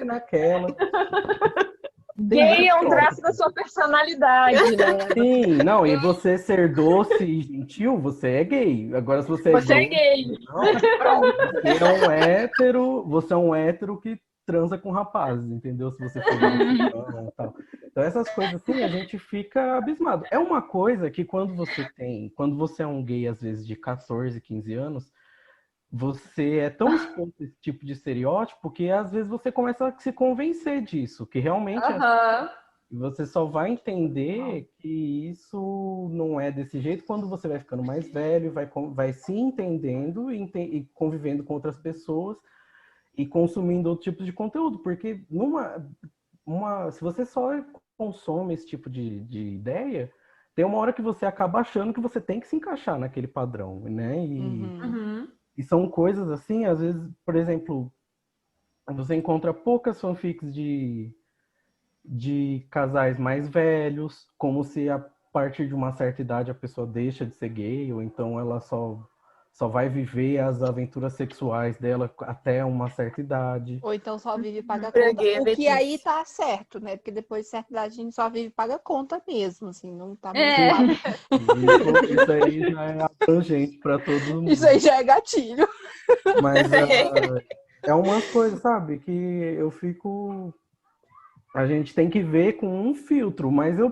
naquela. Gay é um traço da sua personalidade, né? Sim, não, e você ser doce e gentil, você é gay. Agora, se você é gay. não, pronto, você é um hétero que transa com rapazes, entendeu? Se você for e tal. Então, essas coisas assim, a gente fica abismado. É uma coisa que quando você é um gay, às vezes, de 14, 15 anos, você é tão exposto a esse tipo de estereótipo que às vezes você começa a se convencer disso, que realmente você só vai entender que isso não é desse jeito quando você vai ficando mais velho, vai se entendendo e convivendo com outras pessoas e consumindo outros tipos de conteúdo, porque se você só consome esse tipo de ideia, tem uma hora que você acaba achando que você tem que se encaixar naquele padrão, né? E são coisas assim, às vezes, por exemplo, você encontra poucas fanfics de casais mais velhos, como se a partir de uma certa idade a pessoa deixa de ser gay, ou então ela só vai viver as aventuras sexuais dela até uma certa idade. Ou então só vive e paga Pra conta. gay é O que fetiche. aí tá certo, né? Porque depois de certa idade a gente só vive e paga conta mesmo, assim, não tá muito É. claro. Isso aí já é abrangente para todo mundo. Isso aí já é gatilho. Mas é umas coisas, sabe, que eu fico... A gente tem que ver com um filtro, mas eu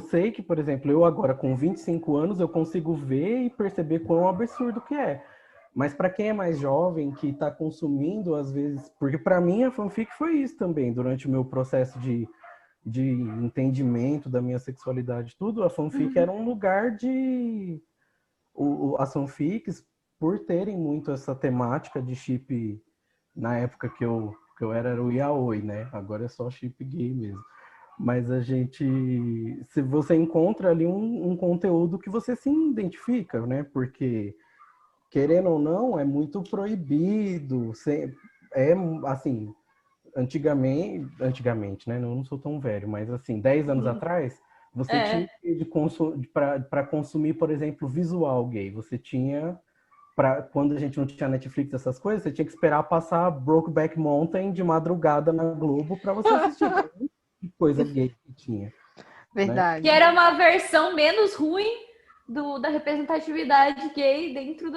sei que, por exemplo, eu agora com 25 anos, eu consigo ver e perceber quão absurdo que é. Mas para quem é mais jovem, que está consumindo, às vezes... Porque para mim a fanfic foi isso também, durante o meu processo de entendimento da minha sexualidade, tudo, a fanfic era um lugar de... As fanfics, por terem muito essa temática de chip, na época que eu era o yaoi, né? Agora é só chip gay mesmo. Mas se você encontra ali um conteúdo que você se identifica, né? Porque, querendo ou não, é muito proibido. É assim, antigamente, né? Eu não sou tão velho, mas assim, 10 anos atrás, você tinha para consumir, por exemplo, visual gay. Você tinha... quando a gente não tinha Netflix, essas coisas, você tinha que esperar passar Brokeback Mountain de madrugada na Globo para você assistir. Que coisa gay que tinha. Verdade. Que era uma versão menos ruim da representatividade gay dentro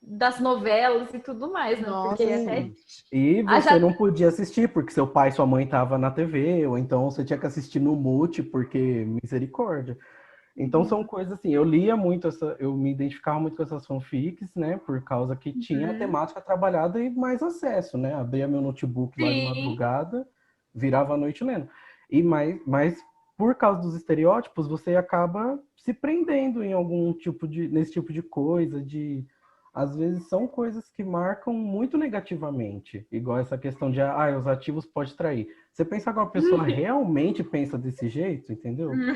das novelas e tudo mais, né? Nossa, Porque sim. até... E você não podia assistir porque seu pai e sua mãe estavam na TV, ou então você tinha que assistir no mute, porque misericórdia. Então são coisas assim, eu lia muito eu me identificava muito com essas fanfics, né? Por causa que tinha a temática trabalhada e mais acesso, né? Abria meu notebook lá de madrugada, virava a noite lendo. Mas por causa dos estereótipos, você acaba se prendendo em nesse tipo de coisa, às vezes são coisas que marcam muito negativamente, igual essa questão de os ativos podem trair. Você pensa que uma pessoa realmente pensa desse jeito, entendeu? Né?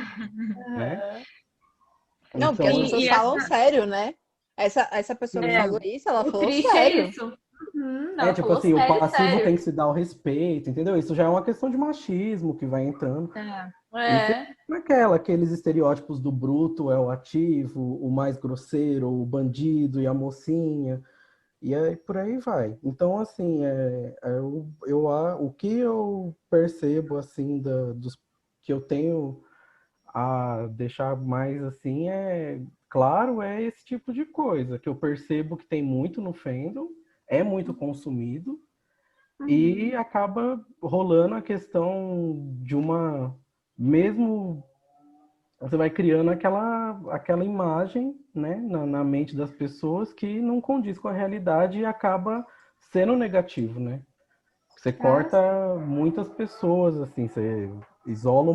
Não, porque as pessoas falam sério, né? Essa pessoa que falou isso, ela falou triste sério. é isso. Não, tipo falou assim, o sério, passivo sério. tem que se dar o respeito, entendeu? Isso já é uma questão de machismo que vai entrando. Aqueles estereótipos do bruto é o ativo, o mais grosseiro, o bandido e a mocinha, e aí por aí vai. Então, assim, o que eu percebo, assim, dos que eu tenho a deixar mais, assim, claro, é esse tipo de coisa, que eu percebo que tem muito no fandom, é muito consumido, e acaba rolando a questão de mesmo você vai criando aquela imagem, né, na mente das pessoas que não condiz com a realidade e acaba sendo negativo, né? Você corta muitas pessoas, assim, você isola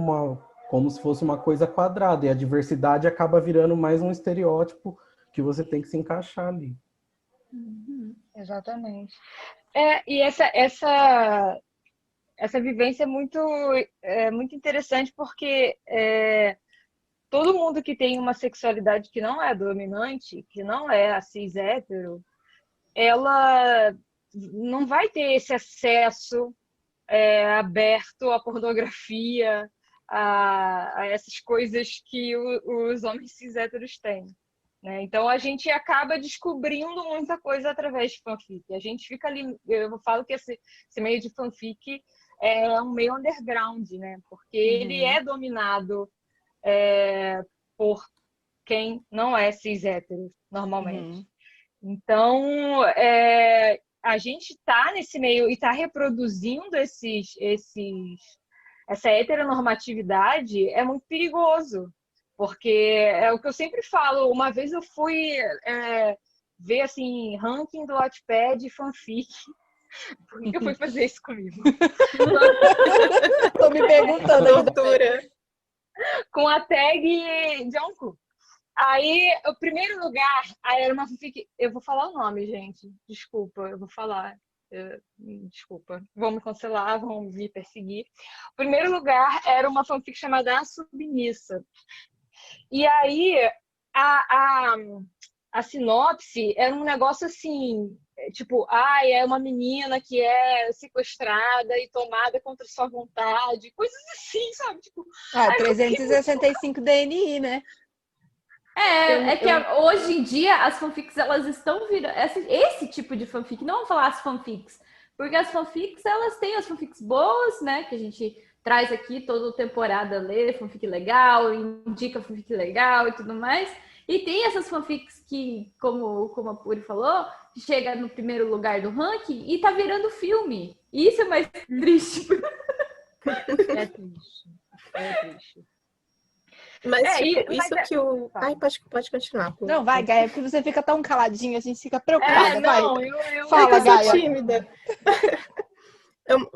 como se fosse uma coisa quadrada, e a diversidade acaba virando mais um estereótipo que você tem que se encaixar ali. Exatamente. E essa vivência é muito interessante porque todo mundo que tem uma sexualidade que não é dominante, que não é a cis hétero, ela não vai ter esse acesso aberto à pornografia, a essas coisas que os homens cis héteros têm. Né? Então a gente acaba descobrindo muita coisa através de fanfic. A gente fica ali, eu falo que esse meio de fanfic é um meio underground, né? Porque ele é dominado por quem não é cis hétero, normalmente. Então, a gente está nesse meio e está reproduzindo essa heteronormatividade é muito perigoso. Porque é o que eu sempre falo. Uma vez eu fui ver assim, ranking do Wattpad e fanfic. Por que eu fui fazer isso comigo? Tô me perguntando. Tortura. Com a tag Jungkook. Aí, o primeiro lugar, aí era uma fanfic. Eu vou falar o nome, gente. Desculpa, eu vou falar. Desculpa. Vão me cancelar, vão me perseguir. O primeiro lugar era uma fanfic chamada A Submissa. E aí, a sinopse era um negócio assim, tipo, é uma menina que é sequestrada e tomada contra sua vontade, coisas assim, sabe? Tipo, 365 DNI, né? Hoje em dia as fanfics elas estão virando esse tipo de fanfic, não vamos falar as fanfics, porque as fanfics elas têm as fanfics boas, né, que a gente traz aqui toda temporada, lê fanfic legal, indica fanfic legal e tudo mais, e tem essas fanfics que, como a Puri falou, chega no primeiro lugar do ranking e tá virando filme, isso é mais triste. É triste. Mas isso que o... Ai, pode continuar. Não, vai, Gaia, porque você fica tão caladinha, a gente fica preocupada. Não, vai. Fala, Gaia. Eu sou tímida.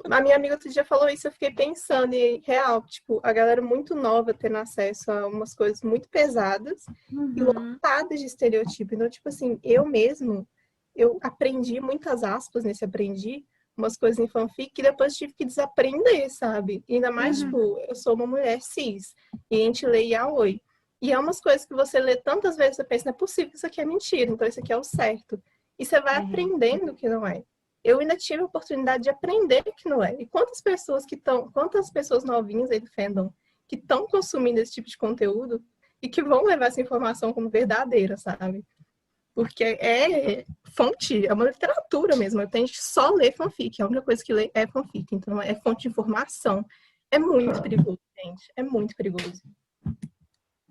A minha amiga outro dia falou isso, eu fiquei pensando, e real, tipo, a galera muito nova tendo acesso a umas coisas muito pesadas e lotadas de estereotipo. Então, tipo assim, eu aprendi, muitas aspas aprendi, umas coisas em fanfic que depois tive que desaprender, sabe? E ainda mais, tipo, eu sou uma mulher cis, e a gente lê yaoi. E é umas coisas que você lê tantas vezes, você pensa, não é possível que isso aqui é mentira, então isso aqui é o certo. E você vai aprendendo que não é. Eu ainda tive a oportunidade de aprender que não é. E quantas pessoas novinhas aí do fandom que estão consumindo esse tipo de conteúdo e que vão levar essa informação como verdadeira, sabe? Porque é fonte, é uma literatura mesmo. A gente só lê fanfic, a única coisa que lê é fanfic. Então é fonte de informação. É muito perigoso, gente. É muito perigoso.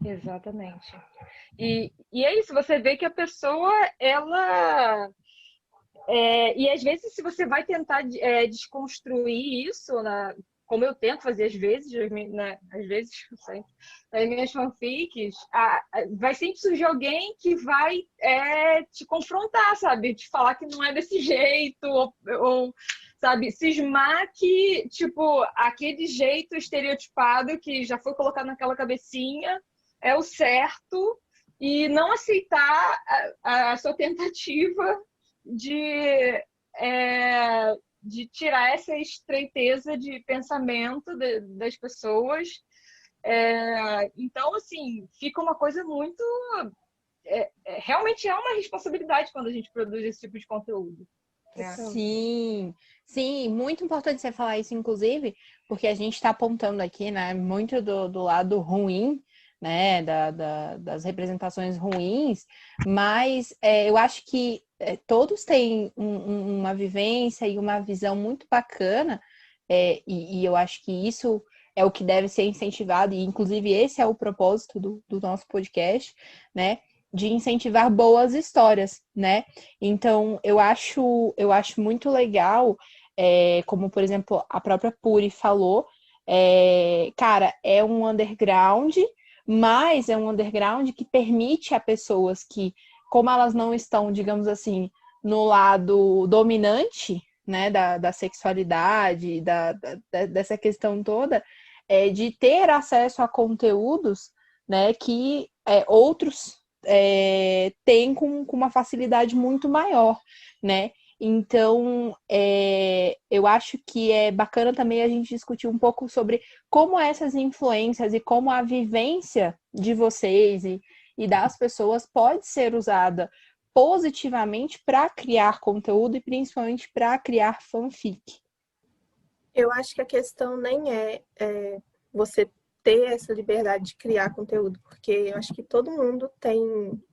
Exatamente. E é isso, você vê que a pessoa, ela... e às vezes, se você vai tentar desconstruir isso, como eu tento fazer às vezes, né, sempre, nas minhas fanfics, vai sempre surgir alguém que vai te confrontar, sabe? Te falar que não é desse jeito, ou sabe, cismar que, tipo, aquele jeito estereotipado que já foi colocado naquela cabecinha é o certo, e não aceitar a sua tentativa de tirar essa estreiteza de pensamento das pessoas. Então, assim, fica uma coisa muito... realmente é uma responsabilidade quando a gente produz esse tipo de conteúdo. Sim, muito importante você falar isso, inclusive, porque a gente está apontando aqui, né, muito do lado ruim, né, das representações ruins, mas eu acho que todos têm uma vivência e uma visão muito bacana, e eu acho que isso é o que deve ser incentivado, e inclusive esse é o propósito do nosso podcast, né, de incentivar boas histórias, né? Então, eu acho muito legal, como, por exemplo, a própria Puri falou, cara, é um underground, mas é um underground que permite a pessoas que, como elas não estão, digamos assim, no lado dominante, né, da sexualidade, dessa questão toda, de ter acesso a conteúdos, né, que outros têm com uma facilidade muito maior, né? Então, eu acho que é bacana também a gente discutir um pouco sobre como essas influências e como a vivência de vocês e das pessoas pode ser usada positivamente para criar conteúdo e principalmente para criar fanfic. Eu acho que a questão nem é você ter essa liberdade de criar conteúdo, porque eu acho que todo mundo tem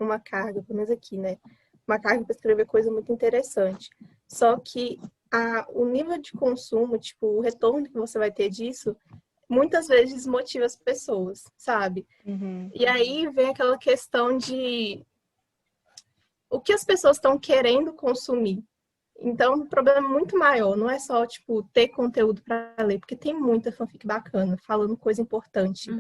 uma carga, pelo menos aqui, né? Uma carga para escrever coisa muito interessante. Só que o nível de consumo, tipo, o retorno que você vai ter disso, muitas vezes desmotiva as pessoas, sabe? Uhum. E aí vem aquela questão de o que as pessoas estão querendo consumir. Então, o problema é muito maior, não é só, tipo, ter conteúdo para ler, porque tem muita fanfic bacana, falando coisa importante.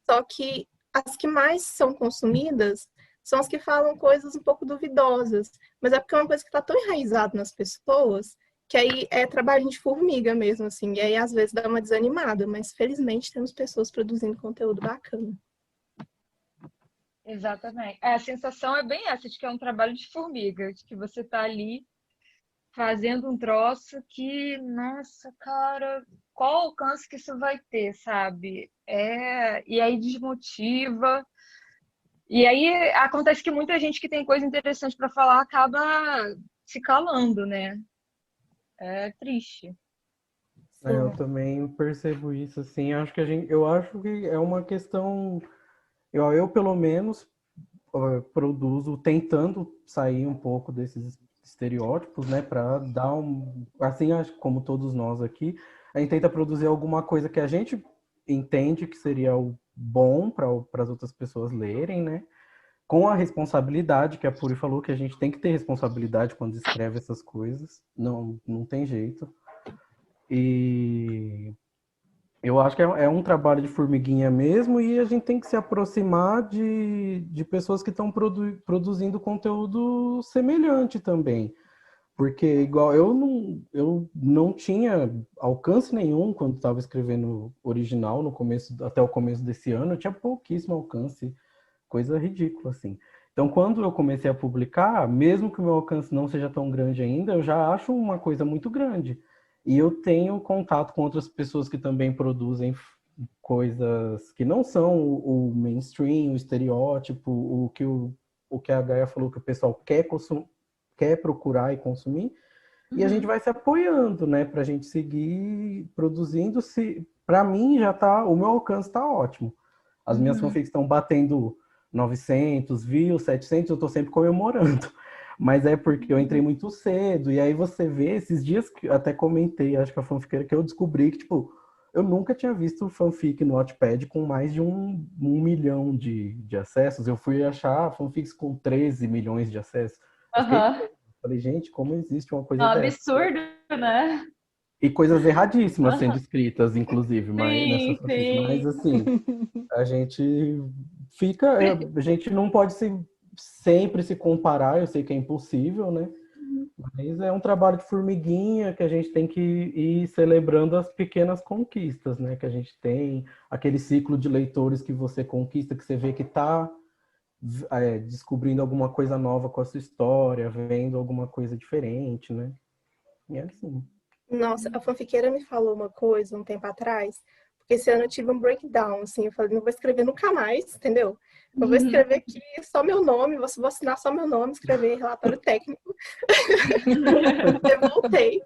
Só que as que mais são consumidas são as que falam coisas um pouco duvidosas, mas é porque é uma coisa que está tão enraizada nas pessoas que aí é trabalho de formiga mesmo, assim, e aí às vezes dá uma desanimada, mas felizmente temos pessoas produzindo conteúdo bacana. Exatamente. A sensação é bem essa, de que é um trabalho de formiga, de que você está ali fazendo um troço que, nossa, cara, qual alcance que isso vai ter, sabe? E aí desmotiva. E aí acontece que muita gente que tem coisa interessante para falar acaba se calando, né? É triste. Eu também percebo isso, assim, eu acho que é uma questão, eu pelo menos produzo tentando sair um pouco desses estereótipos, né, para dar assim, acho que como todos nós aqui, a gente tenta produzir alguma coisa que a gente entende que seria o bom para as outras pessoas lerem, né, com a responsabilidade que a Puri falou, que a gente tem que ter responsabilidade quando escreve essas coisas, não tem jeito. E eu acho que é um trabalho de formiguinha mesmo, e a gente tem que se aproximar de pessoas que estão produzindo conteúdo semelhante também. Porque, igual, eu não tinha alcance nenhum quando estava escrevendo original, até o começo desse ano, eu tinha pouquíssimo alcance, coisa ridícula, assim. Então, quando eu comecei a publicar, mesmo que o meu alcance não seja tão grande ainda, eu já acho uma coisa muito grande. E eu tenho contato com outras pessoas que também produzem coisas que não são o mainstream, o estereótipo, o que a Gaia falou que o pessoal quer procurar e consumir. E a gente vai se apoiando, né, pra gente seguir produzindo. Para mim, o meu alcance tá ótimo. As minhas fanfics estão batendo 900 views, 700, eu tô sempre comemorando. Mas é porque eu entrei muito cedo, e aí você vê, esses dias que eu até comentei, acho que a fanfiqueira, que eu descobri que, tipo, eu nunca tinha visto fanfic no Wattpad com mais de 1 milhão de acessos. Eu fui achar fanfics com 13 milhões de acessos. Eu falei, gente, como existe uma coisa dessa? Absurdo, né? E coisas erradíssimas sendo escritas, inclusive, nessa Sim, fanfic. Mas, sim. assim, a gente não pode sempre se comparar, eu sei que é impossível, né? Mas é um trabalho de formiguinha que a gente tem que ir celebrando as pequenas conquistas, né? Que a gente tem, aquele ciclo de leitores que você conquista, que você vê que está descobrindo alguma coisa nova com a sua história, vendo alguma coisa diferente, né? E é assim. Nossa, a fanfiqueira me falou uma coisa um tempo atrás, porque esse ano eu tive um breakdown, assim, eu falei, não vou escrever nunca mais, entendeu? Eu vou escrever aqui só meu nome, vou assinar só meu nome, escrever relatório técnico. Eu voltei.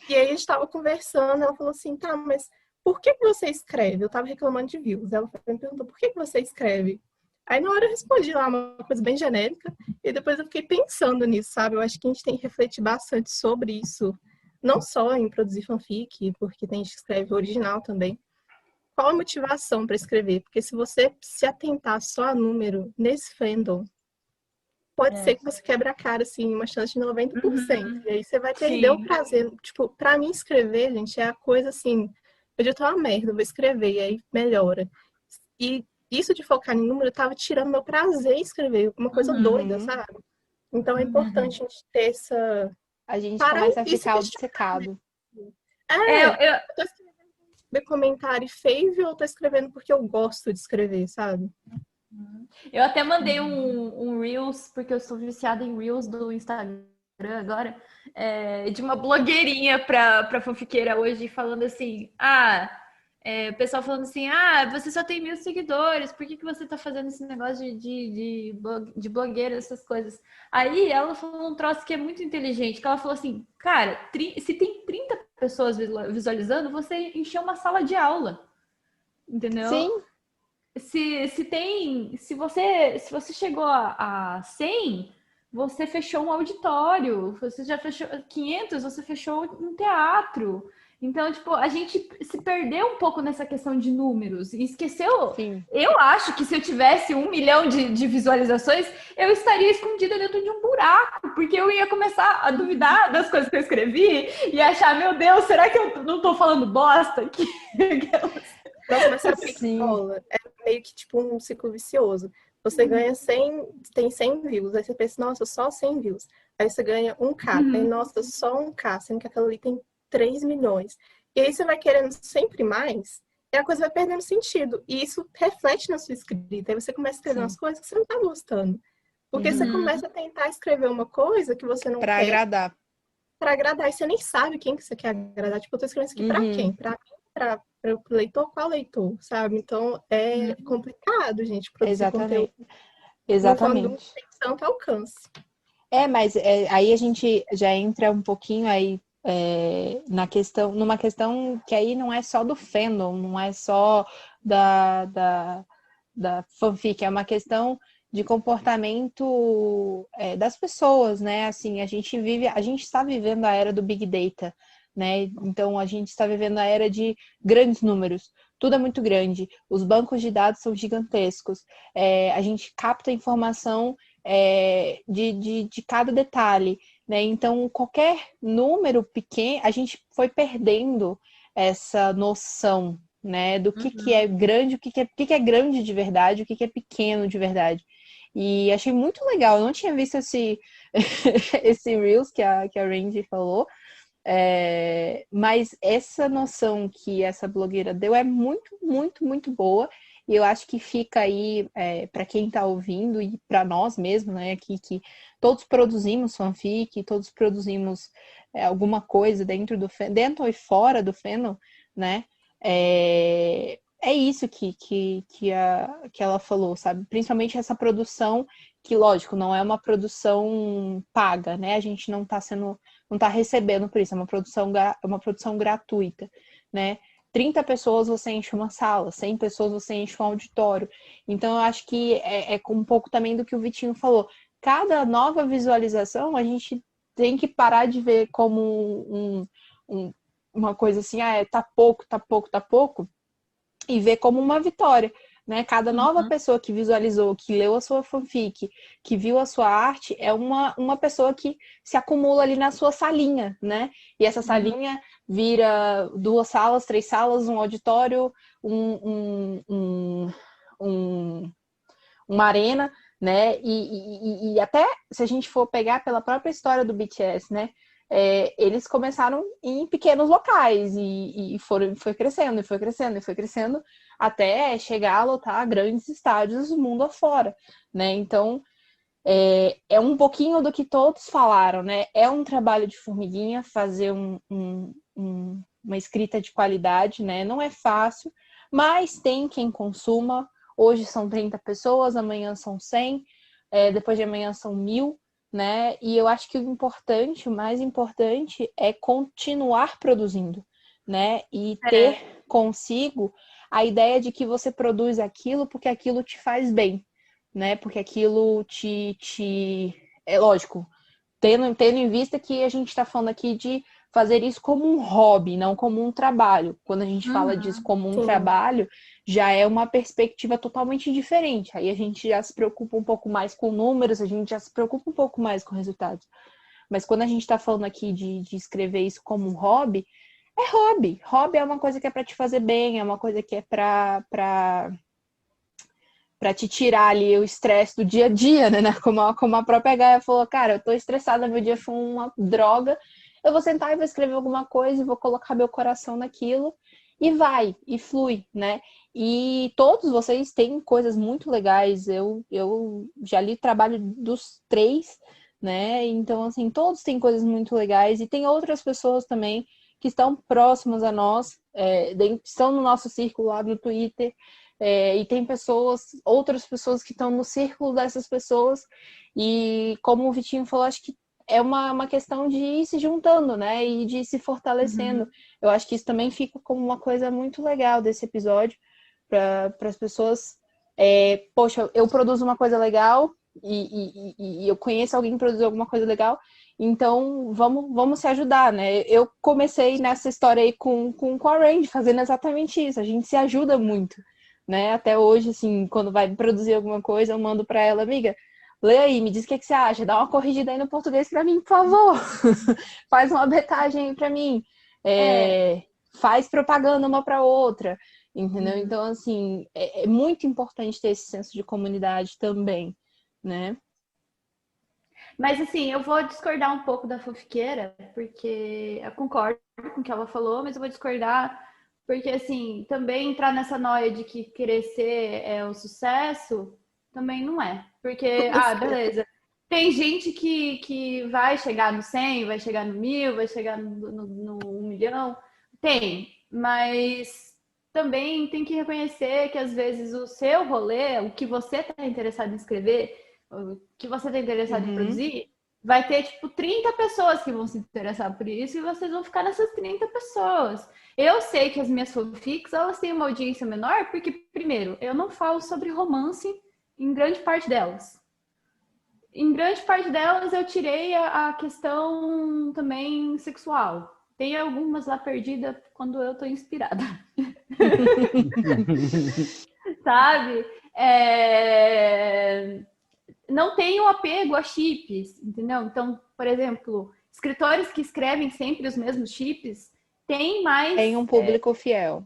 E aí a gente tava conversando, ela falou assim, tá, mas por que você escreve? Eu tava reclamando de views. Ela me perguntou, por que você escreve? Aí na hora eu respondi lá uma coisa bem genérica, e depois eu fiquei pensando nisso, sabe? Eu acho que a gente tem que refletir bastante sobre isso, não só em produzir fanfic, porque tem gente que escreve original também. Qual a motivação para escrever? Porque se você se atentar só a número nesse fandom, pode ser que você quebre a cara, assim, uma chance de 90%. E aí você vai perder o prazer. Tipo, pra mim escrever, gente, é a coisa assim, eu já tô uma merda, eu vou escrever, e aí melhora. E isso de focar em número tava tirando meu prazer em escrever, uma coisa doida, sabe? Então é importante a gente ter essa... A gente Parar começa a e se ficar questionar. obcecado. Eu tô escrevendo de comentário fave ou tô escrevendo porque eu gosto de escrever, sabe? Eu até mandei um Reels, porque eu sou viciada em Reels do Instagram agora, de uma blogueirinha pra fanfiqueira hoje, falando assim, o pessoal falando assim, você só tem 1.000 seguidores, por que você tá fazendo esse negócio de blogueira, essas coisas? Aí ela falou um troço que é muito inteligente, que ela falou assim, cara, se tem 30 pessoas visualizando, você encheu uma sala de aula, entendeu? Sim. Se você chegou a 100, você fechou um auditório. Você já fechou 500, você fechou um teatro. Então, tipo, a gente se perdeu um pouco nessa questão de números e esqueceu. Sim. Eu acho que se eu tivesse 1 milhão de visualizações, eu estaria escondida dentro de um buraco, porque eu ia começar a duvidar das coisas que eu escrevi e achar, meu Deus, será que eu não tô falando bosta aqui? Nossa, mas sabe o que rola? É meio que tipo um ciclo vicioso. Você ganha 100, tem 100 views, aí você pensa, nossa, só 100 views. Aí você ganha 1K, aí, nossa, só 1K, sendo que aquela ali tem 3 milhões. E aí você vai querendo sempre mais, e a coisa vai perdendo sentido. E isso reflete na sua escrita. Aí você começa a escrever umas coisas que você não tá gostando. Porque você começa a tentar escrever uma coisa que você não Pra quer. agradar. Pra agradar. E você nem sabe quem que você quer agradar. Tipo, eu tô escrevendo isso aqui pra quem? Pra mim? Para o leitor? Qual leitor? Sabe? Então, é complicado, gente, produzir conteúdo. Exatamente. Não tem tanto alcance. Mas aí a gente já entra um pouquinho aí numa questão que aí não é só do fandom, não é só da fanfic, é uma questão de comportamento das pessoas, né? Assim, a gente está vivendo a era do Big Data, né? Então a gente está vivendo a era de grandes números. Tudo é muito grande. Os bancos de dados são gigantescos. A gente capta informação de cada detalhe, né? Então, qualquer número pequeno, a gente foi perdendo essa noção, né? Do que é grande, o que é grande de verdade, o que é pequeno de verdade. E achei muito legal. Eu não tinha visto esse Reels que a Randy falou. Mas essa noção que essa blogueira deu é muito, muito, muito boa. E eu acho que fica aí para quem está ouvindo e para nós mesmos, né? Aqui que todos produzimos fanfic, todos produzimos alguma coisa dentro e fora do fandom, né? É isso que ela falou, sabe? Principalmente essa produção que, lógico, não é uma produção paga, né? A gente não tá recebendo por isso, é uma produção gratuita, né? 30 pessoas você enche uma sala, 100 pessoas você enche um auditório. Então, eu acho que é um pouco também do que o Vitinho falou. Cada nova visualização, a gente tem que parar de ver como uma coisa assim, tá pouco, tá pouco, tá pouco, e ver como uma vitória. Né? Cada nova pessoa que visualizou, que leu a sua fanfic, que viu a sua arte, é uma pessoa que se acumula ali na sua salinha, né? E essa salinha vira 2 salas, 3 salas, um auditório, uma arena, né? E até se a gente for pegar pela própria história do BTS, né? Eles começaram em pequenos locais e foi crescendo, e foi crescendo, e foi crescendo até chegar a lotar grandes estádios do mundo afora, né? Então, é um pouquinho do que todos falaram, né? É um trabalho de formiguinha fazer uma escrita de qualidade, né? Não é fácil, mas tem quem consuma. Hoje são 30 pessoas, amanhã são 100, depois de amanhã são 1.000, né? E eu acho que o mais importante é continuar produzindo, né? E ter consigo a ideia de que você produz aquilo porque aquilo te faz bem, né? Porque aquilo é lógico, tendo em vista que a gente está falando aqui de fazer isso como um hobby, não como um trabalho. Quando a gente fala disso como um trabalho, já é uma perspectiva totalmente diferente. Aí a gente já se preocupa um pouco mais com números, a gente já se preocupa um pouco mais com resultados. Mas quando a gente está falando aqui de escrever isso como um hobby, é hobby. Hobby é uma coisa que é para te fazer bem, é uma coisa que é para para te tirar ali o estresse do dia a dia, né? Como a própria Gaia falou, cara, eu tô estressada, meu dia foi uma droga, eu vou sentar e vou escrever alguma coisa e vou colocar meu coração naquilo e vai, e flui, né? E todos vocês têm coisas muito legais, eu já li o trabalho dos 3, né? Então, assim, todos têm coisas muito legais e tem outras pessoas também que estão próximas a nós, estão no nosso círculo lá do Twitter, e tem outras pessoas que estão no círculo dessas pessoas, e como o Vitinho falou, acho que é uma questão de ir se juntando, né, e de ir se fortalecendo. Eu acho que isso também fica como uma coisa muito legal desse episódio, para as pessoas, poxa, eu produzo uma coisa legal, e eu conheço alguém que produziu alguma coisa legal, então vamos se ajudar, né? Eu comecei nessa história aí com a Range, fazendo exatamente isso, a gente se ajuda muito, né? Até hoje, assim, quando vai produzir alguma coisa, eu mando para ela, amiga, lê aí, me diz o que você acha, dá uma corrigida aí no português para mim, por favor. Faz uma betagem aí para mim. Faz propaganda uma para outra, entendeu? Então, assim, é muito importante ter esse senso de comunidade também, né? Mas assim, eu vou discordar um pouco da fofiqueira, porque eu concordo com o que ela falou, mas eu vou discordar porque, assim, também entrar nessa noia de que crescer é o sucesso, também não é. Porque, beleza. Tem gente que vai chegar no 100, vai chegar no 1000, vai chegar no 1 milhão. Tem, mas também tem que reconhecer que, às vezes, o seu rolê, o que você está interessado em escrever, o que você está interessado em produzir, vai ter, tipo, 30 pessoas que vão se interessar por isso e vocês vão ficar nessas 30 pessoas. Eu sei que as minhas fanfics, elas têm uma audiência menor porque, primeiro, eu não falo sobre romance em grande parte delas. Em grande parte delas, eu tirei a questão também sexual. Tem algumas lá perdidas quando eu tô inspirada. Sabe? Não tem um apego a chips, entendeu? Então, por exemplo, escritores que escrevem sempre os mesmos chips têm mais... Tem um público fiel.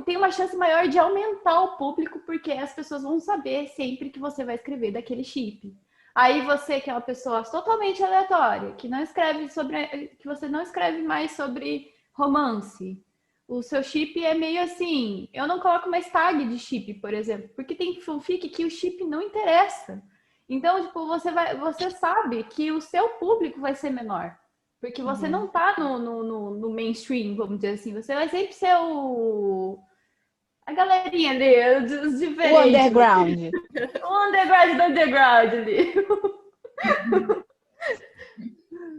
Tem uma chance maior de aumentar o público, porque as pessoas vão saber sempre que você vai escrever daquele chip. Aí você, que é uma pessoa totalmente aleatória, que você não escreve mais sobre romance, o seu chip é meio assim, eu não coloco mais tag de chip, por exemplo, porque tem fanfic que o chip não interessa. Então, tipo, você sabe que o seu público vai ser menor. Porque você não tá no mainstream, vamos dizer assim. Você vai sempre ser a galerinha ali, os diferentes. O underground. O underground do underground ali.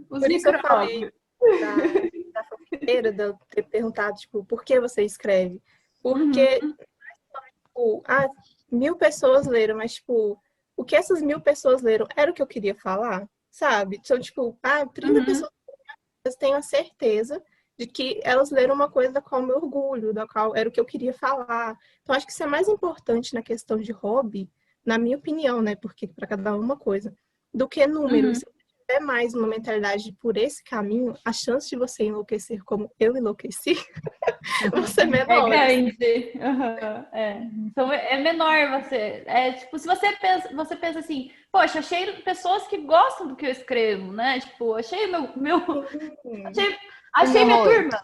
Por isso eu falei da fanfiqueira, de eu ter perguntado, tipo, por que você escreve? Porque, tipo, 1000 pessoas leram, mas, tipo, o que essas 1000 pessoas leram era o que eu queria falar, sabe? Então, tipo, 30 pessoas, eu tenho a certeza de que elas leram uma coisa da qual eu me orgulho, da qual era o que eu queria falar. Então, acho que isso é mais importante na questão de hobby, na minha opinião, né? Porque para cada uma coisa, do que números. Se tiver mais uma mentalidade por esse caminho, a chance de você enlouquecer como eu enlouqueci vai ser menor. É grande. Então é menor você. Tipo, se você pensa assim, poxa, achei pessoas que gostam do que eu escrevo, né? Tipo, achei achei minha turma.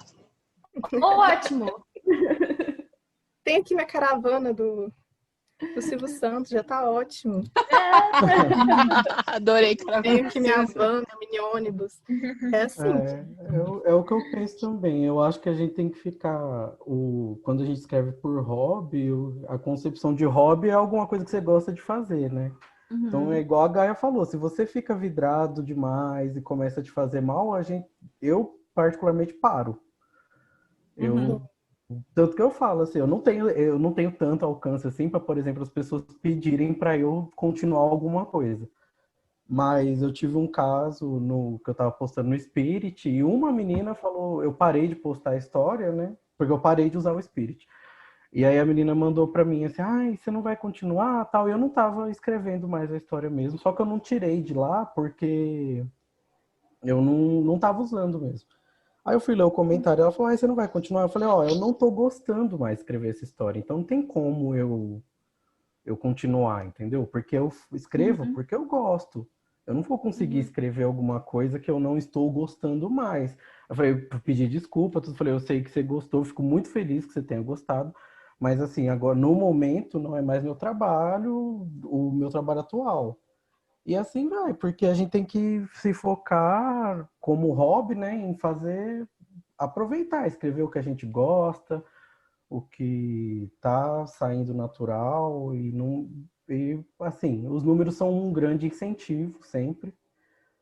Ótimo. Tem aqui minha caravana do Silvio Santos, já tá ótimo. Adorei caravana. Tenho aqui minha van, meu mini ônibus. É assim. É o que eu penso também. Eu acho que a gente tem que ficar... Quando a gente escreve por hobby, a concepção de hobby é alguma coisa que você gosta de fazer, né? Então é igual a Gaia falou, se você fica vidrado demais e começa a te fazer mal, eu particularmente paro. Tanto que eu falo assim, eu não tenho tanto alcance assim para, por exemplo, as pessoas pedirem para eu continuar alguma coisa. Mas eu tive um caso que eu tava postando no Spirit e uma menina falou, eu parei de postar a história, né? Porque eu parei de usar o Spirit. E aí a menina mandou para mim assim, você não vai continuar, tal. E eu não tava escrevendo mais a história mesmo, só que eu não tirei de lá porque eu não tava usando mesmo. Aí eu fui ler o comentário, ela falou, você não vai continuar? Eu falei, eu não tô gostando mais de escrever essa história, então não tem como eu eu continuar, entendeu? Porque eu escrevo porque eu gosto. Eu não vou conseguir escrever alguma coisa que eu não estou gostando mais. Eu falei, eu pedi desculpa, eu falei, eu sei que você gostou, fico muito feliz que você tenha gostado, mas assim, agora, no momento, não é mais meu trabalho, o meu trabalho atual. E assim vai, porque a gente tem que se focar como hobby, né, em fazer, aproveitar, escrever o que a gente gosta, o que tá saindo natural e não e assim, os números são um grande incentivo sempre,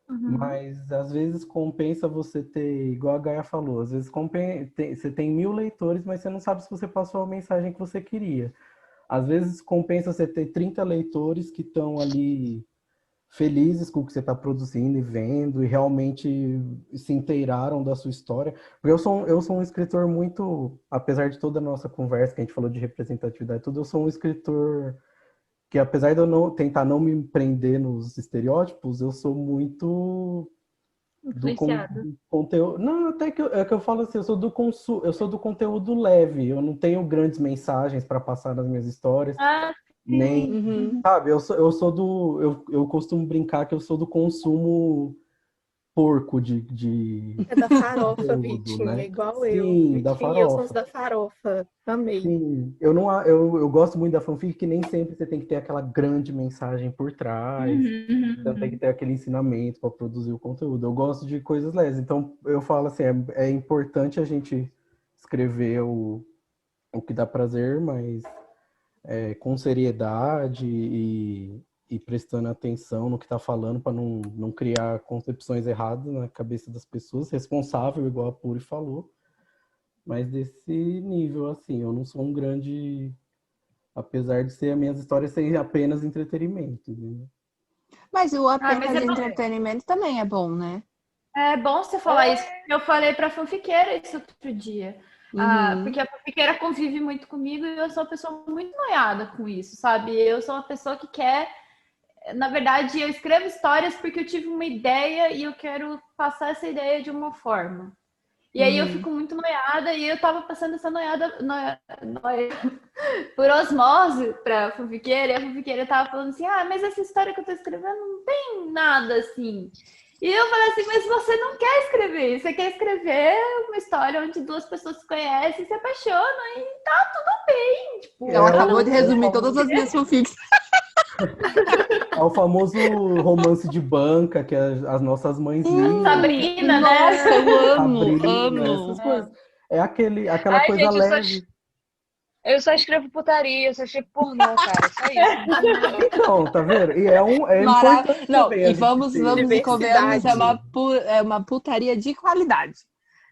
mas às vezes compensa você ter, igual a Gaia falou, às vezes você tem 1.000 leitores, mas você não sabe se você passou a mensagem que você queria. Às vezes compensa você ter 30 leitores que estão ali felizes com o que você está produzindo e vendo e realmente se inteiraram da sua história. Porque eu sou um escritor muito, apesar de toda a nossa conversa que a gente falou de representatividade e tudo, eu sou um escritor que, apesar de eu não tentar não me prender nos estereótipos, eu sou muito Influenciado. do conteúdo. Não, até que é que eu falo assim, eu sou do conteúdo leve, eu não tenho grandes mensagens para passar nas minhas histórias, Ah, nem, Uhum. sabe, eu costumo brincar que eu sou do consumo porco É da farofa, conteúdo, Vitinho, é né? igual eu. Sim, da Vitinho e eu somos farofa. da farofa. Amei. Sim, eu gosto muito da fanfic, que nem sempre você tem que ter aquela grande mensagem por trás, você não tem que ter aquele ensinamento para produzir o conteúdo. Eu gosto de coisas leves, então eu falo assim, é importante a gente escrever o que dá prazer, mas com seriedade e prestando atenção no que está falando para não criar concepções erradas na cabeça das pessoas, responsável, igual a Puri falou, mas desse nível, assim, eu não sou um grande, apesar de ser as minhas histórias serem apenas entretenimento, né? Mas o mas apenas é bom. entretenimento também é bom, né? É bom você falar isso. Eu falei pra fanfiqueira isso outro dia. Uhum. Porque a fanfiqueira convive muito comigo e eu sou uma pessoa muito noiada com isso, sabe? Eu sou uma pessoa que quer. Na verdade, eu escrevo histórias porque eu tive uma ideia e eu quero passar essa ideia de uma forma. E aí eu fico muito noiada e eu tava passando essa noiada por osmose pra fanfiqueira, e a fanfiqueira tava falando assim, mas essa história que eu tô escrevendo não tem nada assim. E eu falei assim, mas você não quer escrever, você quer escrever uma história onde duas pessoas se conhecem, se apaixonam e tá tudo bem. Tipo, Ela acabou de resumir todas as minhas fanfics. É o famoso romance de banca, que as nossas mãezinhas, Sabrina, Nossa, né? eu amo, Sabrina, amo. essas coisas. É aquela Ai, coisa gente, leve. eu só escrevo putaria, eu só escrevo pornô, cara. Só isso. Então, tá vendo? E é Mara... importante Não, também a e gente vamos ter. e convenhamos, Diversidade. é uma putaria de qualidade.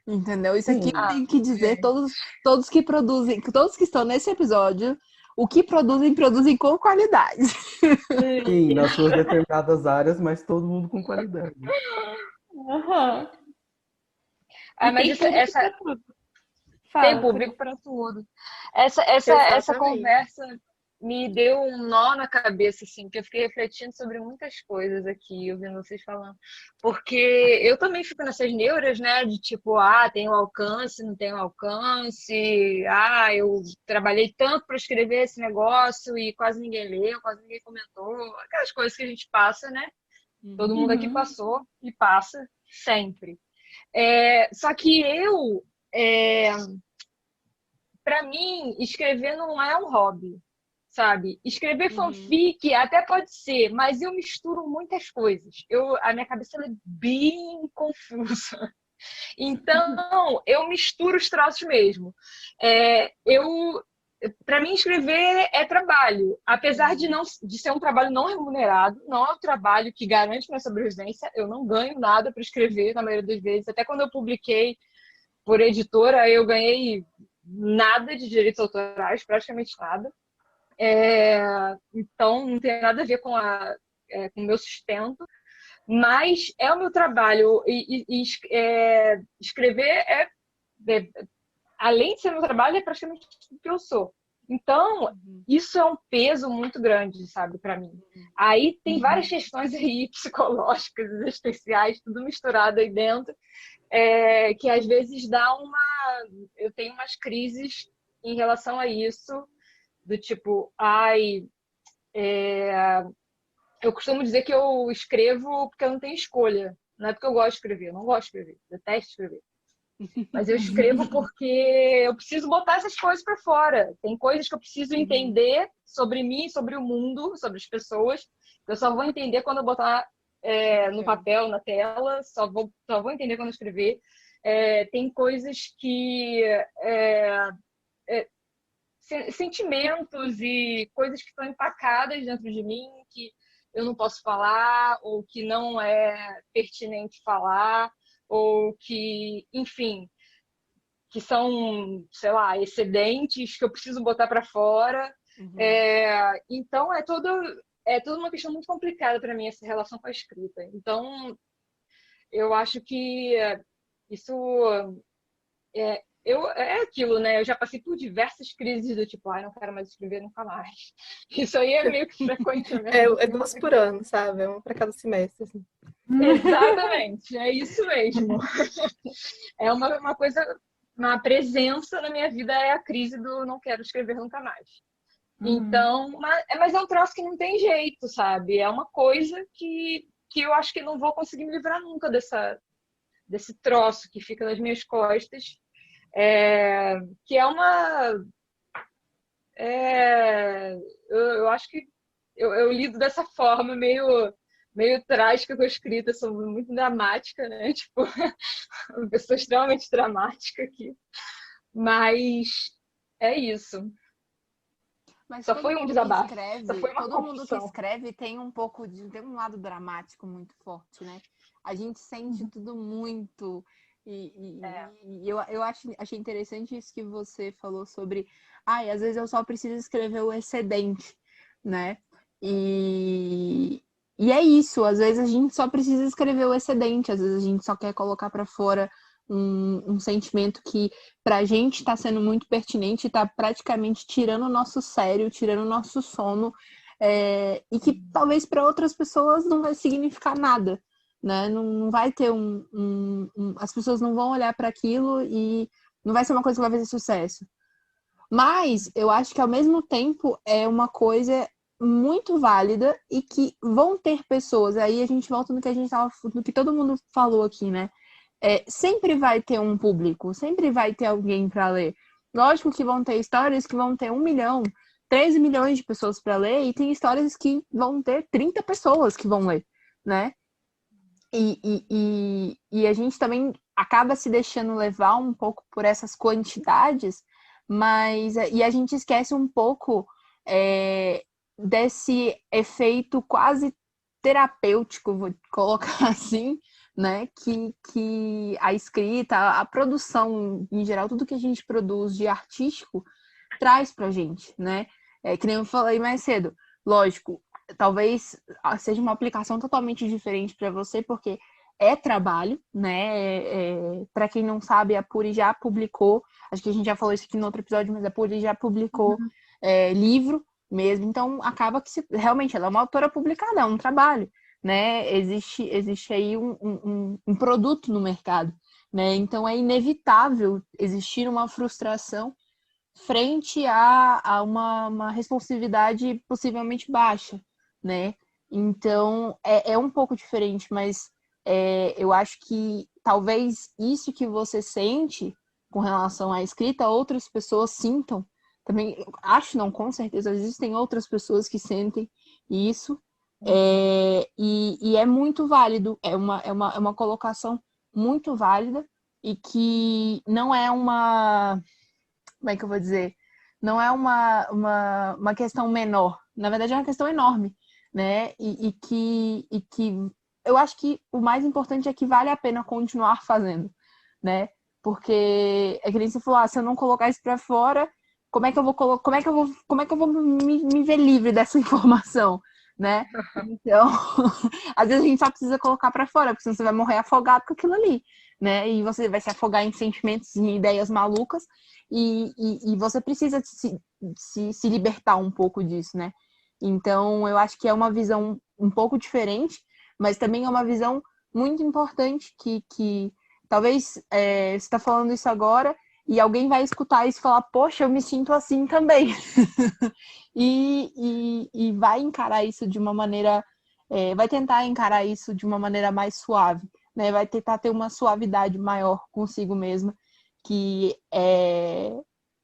Entendeu? Isso aqui Sim, tem que dizer todos que produzem, todos que estão nesse episódio, o que produzem com qualidade. sim, nas suas determinadas áreas, mas todo mundo com qualidade. Uhum. Mas tem público pra tudo. tem Fala, público para tudo. Essa Exatamente. conversa me deu um nó na cabeça, assim, que eu fiquei refletindo sobre muitas coisas aqui, ouvindo vocês falando. Porque eu também fico nessas neuras, né? De tipo, tenho alcance, não tenho alcance. Eu trabalhei tanto para escrever esse negócio e quase ninguém leu, quase ninguém comentou. Aquelas coisas que a gente passa, né? Todo mundo aqui passou e passa sempre. Só que para mim, escrever não é um hobby, sabe? Escrever fanfic até pode ser, mas eu misturo muitas coisas. A minha cabeça ela é bem confusa. Então, eu misturo os troços mesmo. Para mim, escrever é trabalho. Apesar de ser um trabalho não remunerado, não é um trabalho que garante minha sobrevivência. Eu não ganho nada para escrever, na maioria das vezes. Até quando eu publiquei por editora, eu ganhei nada de direitos autorais, praticamente nada. Então, não tem nada a ver com o meu sustento. Mas é o meu trabalho. Escrever além de ser meu trabalho, é praticamente o que eu sou. Então, isso é um peso muito grande, sabe, para mim. Aí tem várias questões aí psicológicas, existenciais, tudo misturado aí dentro, que às vezes eu tenho umas crises em relação a isso, do tipo, Eu costumo dizer que eu escrevo porque eu não tenho escolha. Não é porque eu gosto de escrever, eu não gosto de escrever, detesto escrever. Mas eu escrevo porque eu preciso botar essas coisas para fora. Tem coisas que eu preciso entender sobre mim, sobre o mundo, sobre as pessoas. Eu só vou entender quando eu botar no papel, na tela, só vou entender quando eu escrever. Tem coisas que sentimentos e coisas que estão empacadas dentro de mim que eu não posso falar, ou que não é pertinente falar, ou que, enfim, que são, sei lá, excedentes que eu preciso botar para fora. Então, é tudo uma questão muito complicada para mim, essa relação com a escrita. Então, eu acho que isso é aquilo, né? Eu já passei por diversas crises do tipo, não quero mais escrever nunca mais. Isso aí é meio que frequente, né? É 2 por ano, sabe? É um para cada semestre, assim. Exatamente, é isso mesmo. É uma coisa, uma presença na minha vida é a crise do não quero escrever nunca mais. Então, mas é um troço que não tem jeito, sabe? É uma coisa que eu acho que não vou conseguir me livrar nunca desse troço que fica nas minhas costas. Que é uma... eu acho que eu lido dessa forma meio trágica com a escrita, sou muito dramática, né? Tipo, uma pessoa extremamente dramática aqui. Mas é isso. Mas Só todo foi um mundo que desabafo. escreve, Só foi uma todo mundo que confissão. escreve tem tem um lado dramático muito forte, né? A gente sente tudo muito. E eu achei interessante isso que você falou sobre, às vezes eu só preciso escrever o excedente, né? E é isso, às vezes a gente só precisa escrever o excedente, às vezes a gente só quer colocar para fora um sentimento que pra gente está sendo muito pertinente, está praticamente tirando o nosso sério, tirando o nosso sono, e que talvez para outras pessoas não vai significar nada, né? Não vai ter as pessoas não vão olhar para aquilo e não vai ser uma coisa que vai fazer sucesso. Mas eu acho que ao mesmo tempo é uma coisa muito válida e que vão ter pessoas, aí a gente volta no que todo mundo falou aqui, né? Sempre vai ter um público, sempre vai ter alguém para ler. Lógico que vão ter histórias que vão ter 1 milhão, 13 milhões de pessoas para ler, e tem histórias que vão ter 30 pessoas que vão ler, né? E a gente também acaba se deixando levar um pouco por essas quantidades, e a gente esquece um pouco desse efeito quase terapêutico, vou colocar assim, né? Que a escrita, a produção em geral, tudo que a gente produz de artístico traz pra gente, né? Que nem eu falei mais cedo, lógico, talvez seja uma aplicação totalmente diferente para você, porque é trabalho, né? Para quem não sabe, a Puri já publicou, acho que a gente já falou isso aqui no outro episódio, mas a Puri já publicou livro mesmo, então acaba que realmente ela é uma autora publicada, é um trabalho, né? Existe aí um produto no mercado, né? Então é inevitável existir uma frustração frente a uma responsividade possivelmente baixa, né? Então é um pouco diferente, mas eu acho que talvez isso que você sente com relação à escrita, outras pessoas sintam também. Acho não, com certeza existem outras pessoas que sentem isso. E é muito válido, é uma colocação muito válida e que não é como é que eu vou dizer? Não é uma questão menor, na verdade é uma questão enorme, né? E que eu acho que o mais importante é que vale a pena continuar fazendo, né? Porque é que nem você falou, se eu não colocar isso para fora, como é que eu vou me ver livre dessa informação? Né? Então, às vezes a gente só precisa colocar para fora, porque senão você vai morrer afogado com aquilo ali, né? E você vai se afogar em sentimentos, em ideias malucas, e você precisa se libertar um pouco disso, né? Então, eu acho que é uma visão um pouco diferente, mas também é uma visão muito importante que talvez você está falando isso agora, e alguém vai escutar isso e falar, poxa, eu me sinto assim também. E vai encarar isso de uma maneira, vai tentar encarar isso de uma maneira mais suave, né? Vai tentar ter uma suavidade maior consigo mesma, que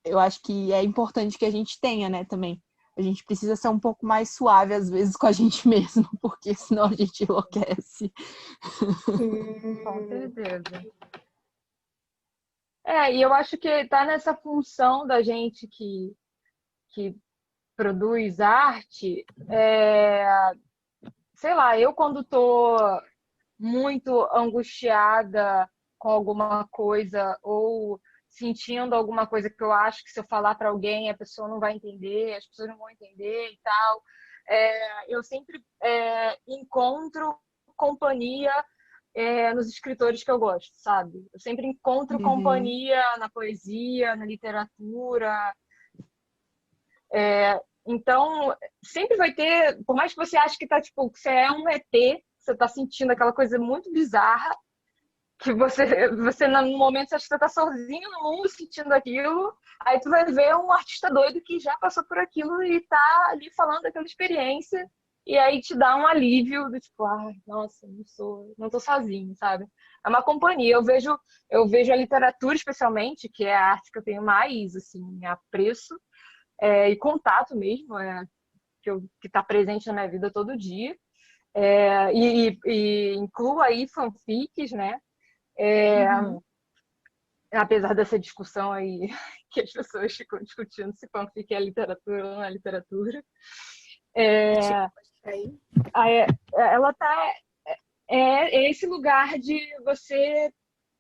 eu acho que é importante que a gente tenha, né, também. A gente precisa ser um pouco mais suave, às vezes, com a gente mesmo, porque senão a gente enlouquece. Com certeza. E eu acho que tá nessa função da gente que produz arte, sei lá, eu quando tô muito angustiada com alguma coisa ou sentindo alguma coisa que eu acho que se eu falar para alguém a pessoa não vai entender, as pessoas não vão entender e tal, eu sempre encontro companhia nos escritores que eu gosto, sabe? Eu sempre encontro companhia na poesia, na literatura. Então, sempre vai ter, por mais que você ache que tá, tipo, que você é um ET, você tá sentindo aquela coisa muito bizarra, que você no momento você acha que você tá sozinho no mundo sentindo aquilo, aí tu vai ver um artista doido que já passou por aquilo e tá ali falando daquela experiência, e aí te dá um alívio do tipo, nossa, não tô sozinho, sabe? É uma companhia. Eu vejo a literatura, especialmente, que é a arte que eu tenho mais, assim, apreço, e contato mesmo, que está presente na minha vida todo dia. E incluo aí fanfics, né? Apesar dessa discussão aí que as pessoas ficam discutindo se fanfic é literatura ou não é literatura. Ela tá... É esse lugar de você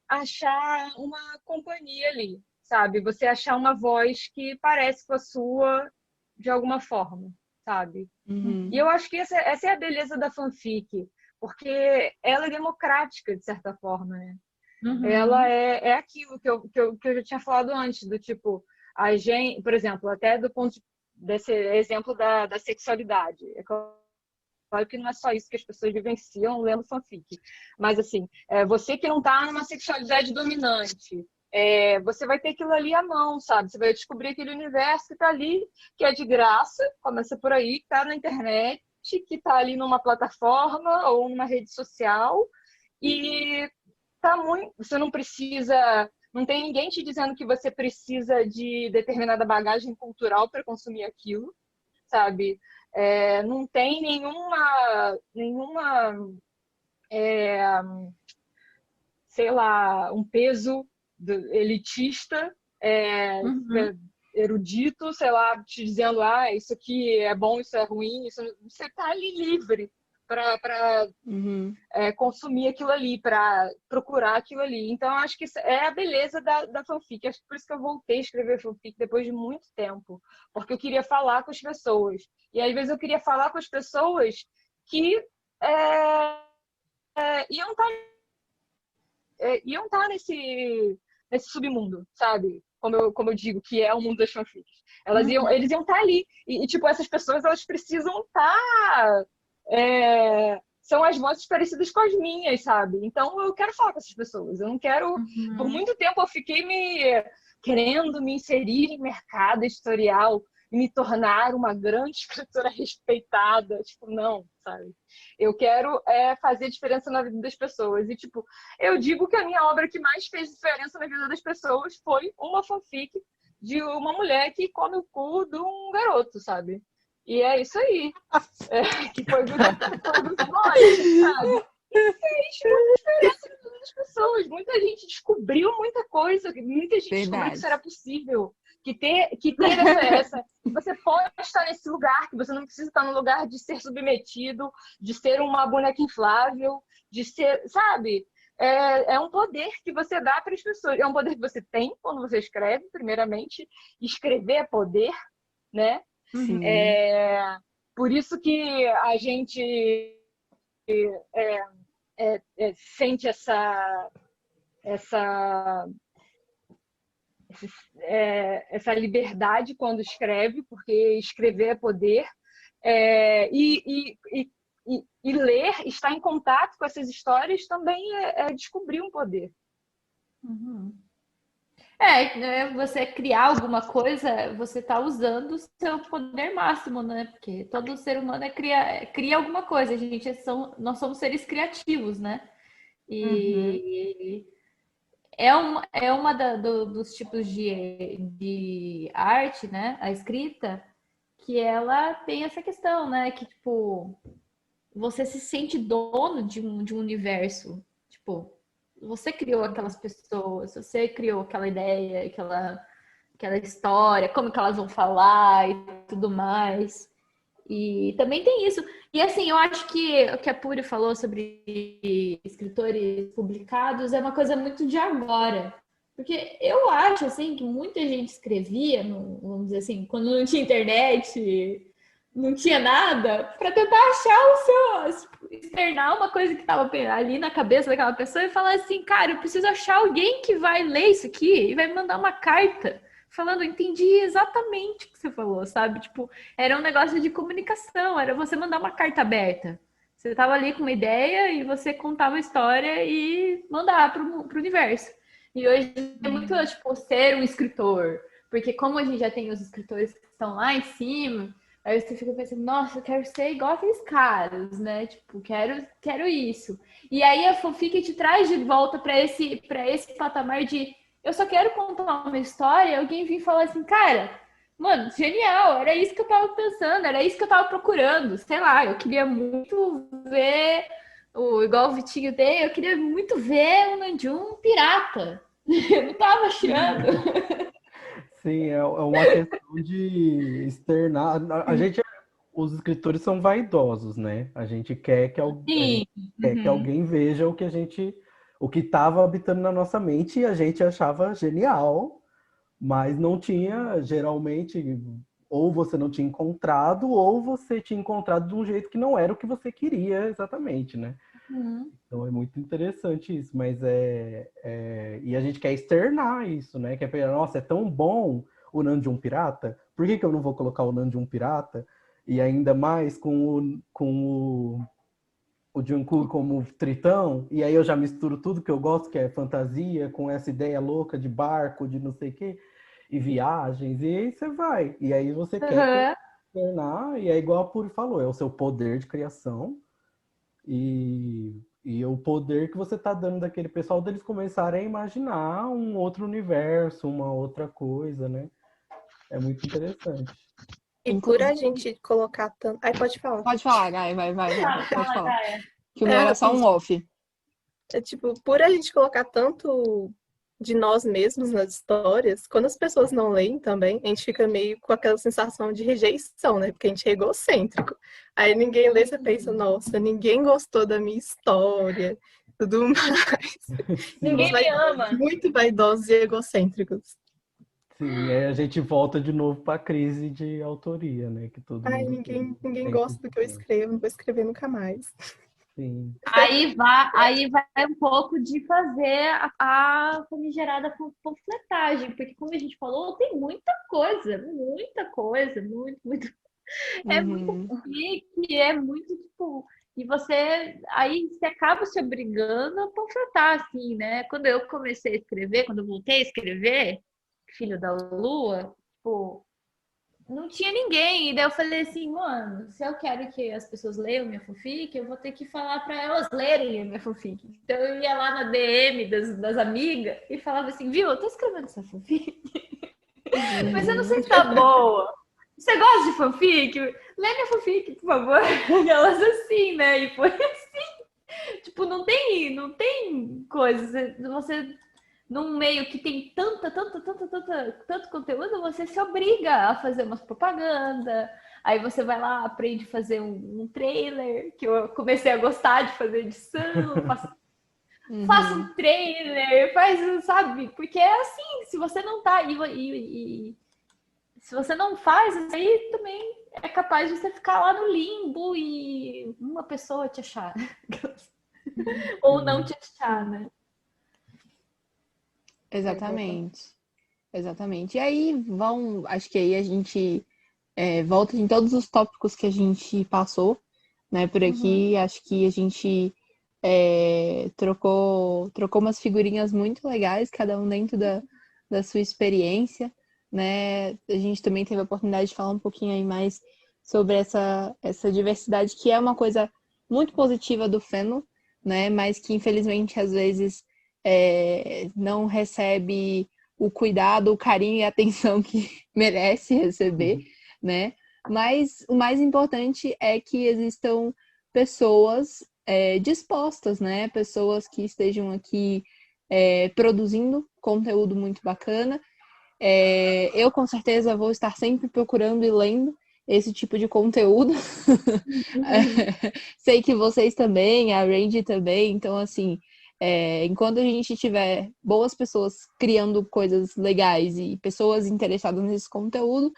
achar uma companhia ali, sabe? Você achar uma voz que parece com a sua de alguma forma, sabe? E eu acho que essa é a beleza da fanfic, porque ela é democrática, de certa forma, né? Ela é aquilo que eu já tinha falado antes, do tipo, a gente, por exemplo, até do ponto desse exemplo da sexualidade. É claro que não é só isso que as pessoas vivenciam lendo fanfic. Mas, assim, você que não está numa sexualidade dominante, você vai ter aquilo ali à mão, sabe? Você vai descobrir aquele universo que está ali, que é de graça, começa por aí, que está na internet, que está ali numa plataforma ou numa rede social, e tá muito... Você não precisa... Não tem ninguém te dizendo que você precisa de determinada bagagem cultural para consumir aquilo, sabe? Não tem nenhuma sei lá, um peso elitista, erudito, sei lá, te dizendo, isso aqui é bom, isso é ruim, você está ali livre para consumir aquilo ali, para procurar aquilo ali. Então, acho que isso é a beleza da fanfic. Acho que por isso que eu voltei a escrever fanfic depois de muito tempo, porque eu queria falar com as pessoas. E às vezes eu queria falar com as pessoas que iam estar nesse submundo, sabe? Como eu digo, que é o mundo das fanfics. Eles iam estar ali. E, tipo, essas pessoas, elas precisam estar... são as vozes parecidas com as minhas, sabe? Então, eu quero falar com essas pessoas. Eu não quero... Por muito tempo, eu fiquei querendo me inserir em mercado editorial e me tornar uma grande escritora respeitada. Tipo, não, sabe? Eu quero fazer diferença na vida das pessoas. E, tipo, eu digo que a minha obra que mais fez diferença na vida das pessoas foi uma fanfic de uma mulher que come o cu de um garoto, sabe? E é isso aí. Que foi dos dois, sabe? E fez muita diferença na vida das pessoas. Muita gente descobriu muita coisa. Muita gente descobriu que isso era possível. Que ter essa... Você pode estar nesse lugar, que você não precisa estar no lugar de ser submetido, de ser uma boneca inflável, de ser, sabe? É um poder que você dá para as pessoas. É um poder que você tem quando você escreve, primeiramente. Escrever é poder, né? Por isso que a gente sente essa liberdade quando escreve, porque escrever é poder, e ler, estar em contato com essas histórias também é descobrir um poder. Né, você criar alguma coisa, você tá usando o seu poder máximo, né? Porque todo ser humano cria alguma coisa. Nós somos seres criativos, né? E dos tipos de arte, né? A escrita, que ela tem essa questão, né? Que, tipo, você se sente dono de um universo. Tipo, você criou aquelas pessoas, você criou aquela ideia, aquela história, como que elas vão falar e tudo mais. E também tem isso. E assim, eu acho que o que a Puri falou sobre escritores publicados é uma coisa muito de agora. Porque eu acho assim que muita gente escrevia, vamos dizer assim, quando não tinha internet, não tinha nada, para tentar achar externar uma coisa que estava ali na cabeça daquela pessoa e falar assim, cara, eu preciso achar alguém que vai ler isso aqui e vai me mandar uma carta falando, entendi exatamente o que você falou, sabe? Tipo, era um negócio de comunicação, era você mandar uma carta aberta. Você estava ali com uma ideia e você contava a história e mandava para o universo. E hoje é muito, tipo, ser um escritor. Porque como a gente já tem os escritores que estão lá em cima, aí você fica pensando, nossa, eu quero ser igual aqueles caras, né? Tipo, quero isso. E aí a fanfic te traz de volta para esse patamar de eu só quero contar uma história e alguém vir falar assim, cara, mano, genial, era isso que eu tava pensando, era isso que eu tava procurando. Sei lá, eu queria muito ver, igual o Vitinho tem, eu queria muito ver o Nanjum pirata. Eu não tava achando. Sim, é uma questão de externar. Os escritores são vaidosos, né? A gente quer que alguém veja o que estava habitando na nossa mente e a gente achava genial, mas não tinha, geralmente, ou você não tinha encontrado, ou você tinha encontrado de um jeito que não era o que você queria exatamente, né? Então é muito interessante isso, mas e a gente quer externar isso, né? Quer pegar, nossa, é tão bom o Nanjum Pirata, por que eu não vou colocar o Nanjum Pirata? E ainda mais com o Jungkook como tritão, e aí eu já misturo tudo que eu gosto, que é fantasia, com essa ideia louca de barco, de não sei o quê, e viagens, e aí você vai. E aí você quer externar, e é igual a Puri falou, é o seu poder de criação, e o poder que você está dando daquele pessoal deles começarem a imaginar um outro universo, uma outra coisa, né? É muito interessante. E por a gente colocar tanto... Aí pode falar. Pode falar, Gaia, vai, pode falar. Gaia. Que o meu era só um off. É tipo, por a gente colocar tanto de nós mesmos nas histórias, quando as pessoas não leem também, a gente fica meio com aquela sensação de rejeição, né? Porque a gente é egocêntrico. Aí ninguém lê, você pensa, nossa, ninguém gostou da minha história, tudo mais. Ninguém me ama. Muito vaidosos e egocêntricos. Sim, aí a gente volta de novo para a crise de autoria, né? Que todo Ai, mundo ninguém gosta do que eu escrevo, não vou escrever nunca mais. Sim. Aí vai um pouco de fazer a famigerada panfletagem, porque como a gente falou, tem muita coisa, muito. É muito chique, é muito tipo. E você acaba se obrigando a panfletar, assim, né? Quando eu comecei a escrever, quando eu voltei a escrever, Filho da Lua, tipo, não tinha ninguém. E daí eu falei assim, mano, se eu quero que as pessoas leiam minha fanfic, eu vou ter que falar para elas lerem a minha fanfic. Então eu ia lá na DM das amigas e falava assim, viu, eu tô escrevendo essa fanfic, mas eu não sei se tá boa. Você gosta de fanfic? Lê minha fanfic, por favor. Elas assim, né? E foi assim. Tipo, não tem coisa. Você, num meio que tem tanto conteúdo, você se obriga a fazer umas propaganda. Aí você vai lá, aprende a fazer um trailer, que eu comecei a gostar de fazer edição, faço um trailer, sabe? Porque é assim, se você não tá se você não faz, aí também é capaz de você ficar lá no limbo e uma pessoa te achar. Ou não te achar, né? Exatamente. E aí acho que aí a gente volta em todos os tópicos que a gente passou, né, por aqui. Acho que a gente trocou umas figurinhas muito legais, cada um dentro da sua experiência, né? A gente também teve a oportunidade de falar um pouquinho aí mais sobre essa diversidade, que é uma coisa muito positiva do fandom, né? Mas que infelizmente às vezes não recebe o cuidado, o carinho e a atenção que merece receber, né? Mas o mais importante é que existam pessoas dispostas, né? Pessoas que estejam aqui produzindo conteúdo muito bacana. Eu, com certeza, vou estar sempre procurando e lendo esse tipo de conteúdo. Sei que vocês também, a Randy também. Então, assim, enquanto a gente tiver boas pessoas criando coisas legais e pessoas interessadas nesse conteúdo,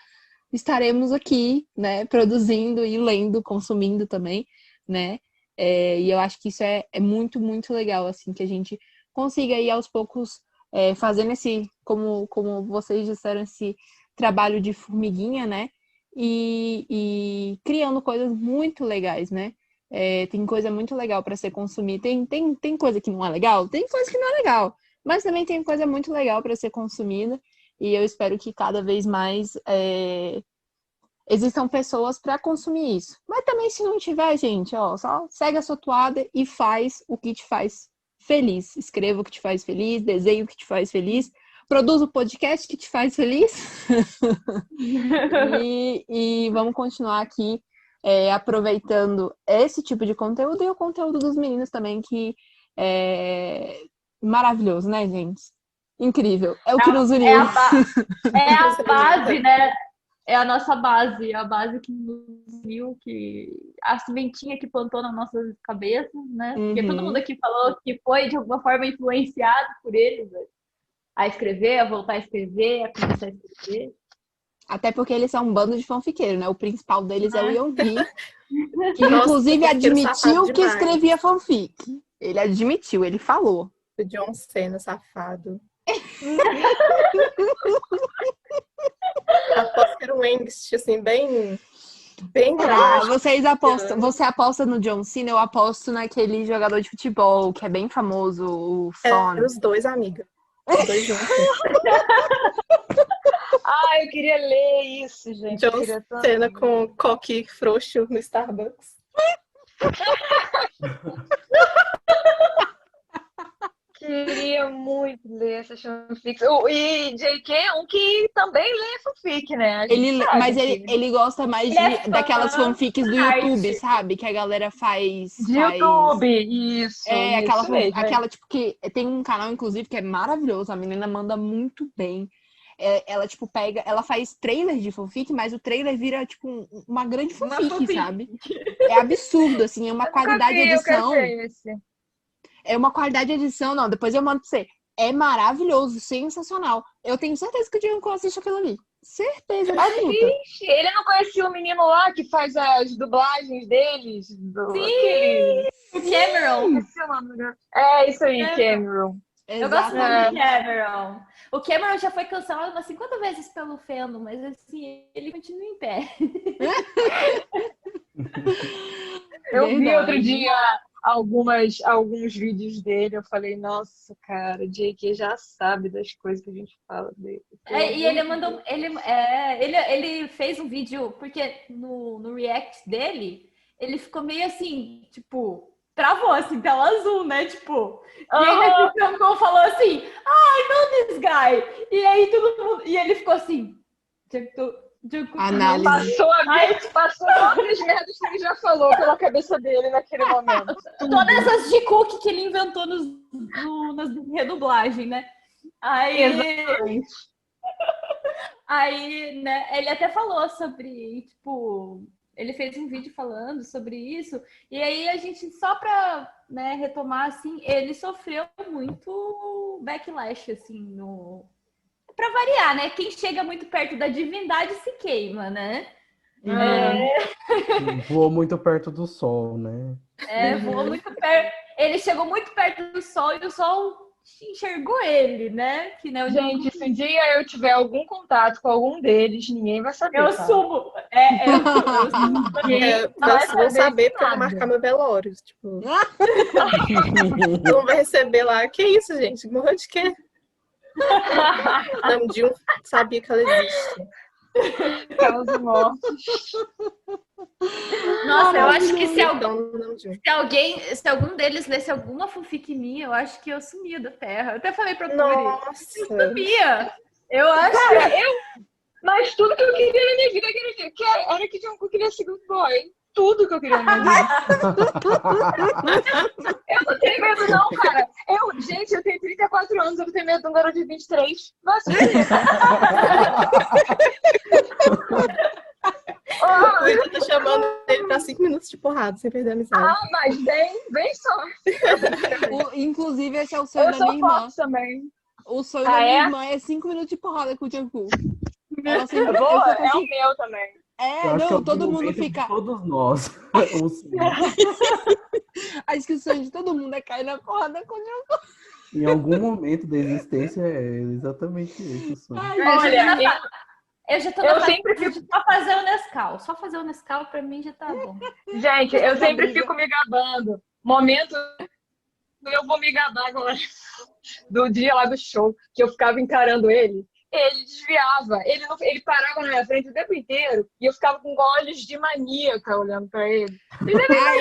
estaremos aqui, né, produzindo e lendo, consumindo também, né? E eu acho que isso é muito, muito legal, assim, que a gente consiga ir aos poucos fazendo esse, como vocês disseram, esse trabalho de formiguinha, né? E criando coisas muito legais, né? Tem coisa muito legal para ser consumida. Tem coisa que não é legal? Tem coisa que não é legal. Mas também tem coisa muito legal para ser consumida. E eu espero que cada vez mais existam pessoas para consumir isso. Mas também, se não tiver, gente, ó, só segue a sua toada e faz o que te faz feliz. Escreva o que te faz feliz, desenhe o que te faz feliz, produza o podcast que te faz feliz. e vamos continuar aqui aproveitando esse tipo de conteúdo e o conteúdo dos meninos também, que é maravilhoso, né, gente? Incrível. É o que nos uniu. É a base, né? É a nossa base, a base que nos uniu, a sementinha que plantou nas nossas cabeças, né? Porque todo mundo aqui falou que foi, de alguma forma, influenciado por eles, né? A escrever, a voltar a escrever, a começar a escrever. Até porque eles são um bando de fanfiqueiros, né? O principal deles é o Yeongi, que inclusive admitiu que escrevia fanfic. Ele admitiu, ele falou. O John Cena, safado. Aposto que era um angst, assim, bem grande. Vocês apostam, você aposta no John Cena, eu aposto naquele jogador de futebol que é bem famoso, o Son. Os dois, amiga. Os dois juntos. Eu queria ler isso, gente. John Cena com coque frouxo no Starbucks. Queria muito ler essas fanfics. E JK é um que também lê fanfic, né? Ele gosta mais daquelas fanfics do YouTube, sabe? Que a galera faz... YouTube, isso. Aquela, tipo, que tem um canal, inclusive, que é maravilhoso. A menina manda muito bem. Ela, tipo, ela faz trailer de fanfic, mas o trailer vira, tipo, uma grande fanfic, sabe? É absurdo, assim, é uma qualidade de edição. É uma qualidade de edição, não. Depois eu mando pra você. É maravilhoso, sensacional. Eu tenho certeza que o Diego assiste aquilo ali. Certeza absoluta. Ele não conhecia o menino lá que faz as dublagens deles? O Cameron. Isso aí, Cameron. Eu gosto muito do Cameron. O Cameron já foi cancelado umas 50 vezes pelo fandom, mas assim, ele continua em pé. Eu vi outro dia alguns vídeos dele, eu falei, nossa, cara, o JK já sabe das coisas que a gente fala dele. E ele mandou. Ele fez um vídeo, porque no react dele, ele ficou meio assim, tipo, travou assim, tela azul, né? Tipo, e ele falou assim, I know this guy. E aí todo mundo. E ele ficou assim. Análise. Passou todas as merdas que ele já falou pela cabeça dele naquele momento. Todas essas de cook que ele inventou nas redublagens, né? Aí, né, ele até falou sobre, tipo, ele fez um vídeo falando sobre isso, e aí a gente, só pra, né, retomar, assim, ele sofreu muito backlash, assim, Pra variar, né? Quem chega muito perto da divindade se queima, né? Voou muito perto do sol, né? Voou muito perto. Ele chegou muito perto do sol e o sol enxergou ele, né? Gente, se um dia eu tiver algum contato com algum deles, ninguém vai saber. Eu sumo. Eu vou saber pra marcar meu velório. Tipo, não vai receber lá. Que isso, gente? Morreu de quê? Namjoon sabia que ela existe. Aquelas mortes. Nossa, eu acho que se Namjoon. algum deles lesse alguma fanfic minha, eu acho que eu sumia da Terra. Eu até falei pra Puri. Nossa. Sumia. Eu acho Mas tudo que eu queria na minha vida era que Jungkook queria ser good boy. Tudo que eu queria na minha vida. Eu não tenho medo, não, cara. Gente, eu tenho 34 anos, eu não tenho medo de um garoto de 23. Nossa, O Ida tá chamando ele pra 5 minutos de porrada, sem perder a amizade. mas bem só. Inclusive, esse é o sonho Eu da sou minha irmã. forte também. O sonho da minha irmã é 5 minutos de porrada com o Jungkook. Ela sempre, É o meu também. Eu acho que é o todo mundo momento de fica. todos nós. Acho que o sonho de todo mundo é cair na porrada com o Jungkook. Em algum momento da existência é exatamente esse o sonho. Olha, eu já tô eu na sempre fase de só fazer o Nescau. Só fazer o Nescau pra mim já tá bom. gente, eu sempre fico me gabando. Momento eu vou me gabar agora do dia lá do show, que eu ficava encarando ele. Ele desviava, ele parava na minha frente o tempo inteiro e eu ficava com olhos de maníaca olhando pra ele.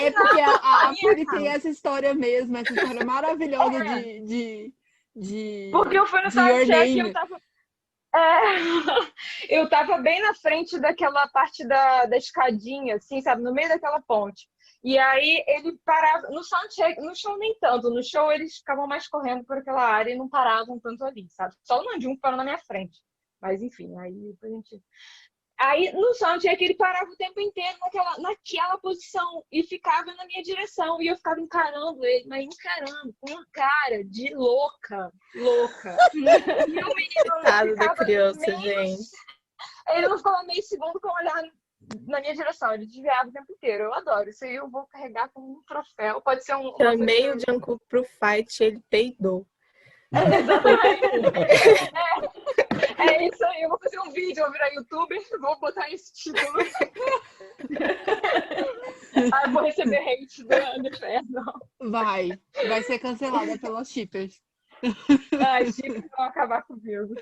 É porque a Puri tem essa história mesmo, essa história maravilhosa de Porque eu fui no de Your soundcheck e Name. eu tava bem na frente daquela parte da escadinha, assim, sabe? No meio daquela ponte. E aí ele parava, no soundcheck, no show nem tanto, no show eles ficavam mais correndo por aquela área e não paravam tanto ali, sabe? Só o Namjoon parou na minha frente. Mas enfim, aí no soundcheck ele parava o tempo inteiro naquela posição e ficava na minha direção. E eu ficava encarando ele, mas encarando com uma cara de louca. E o menino Coitado da ficava criança, gente. Ele não ficava meio segundo com o olhar na minha direção, ele desviava o tempo inteiro. Eu adoro. Isso aí eu vou carregar como um troféu. Pode ser um. Chamei o Jungkook pro fight, ele peidou. É isso aí, eu vou fazer um vídeo, vou virar youtuber, vou botar esse título. Aí eu vou receber hate do inferno. Vai ser cancelada pelas shippers. Ai, tipo, vão acabar comigo.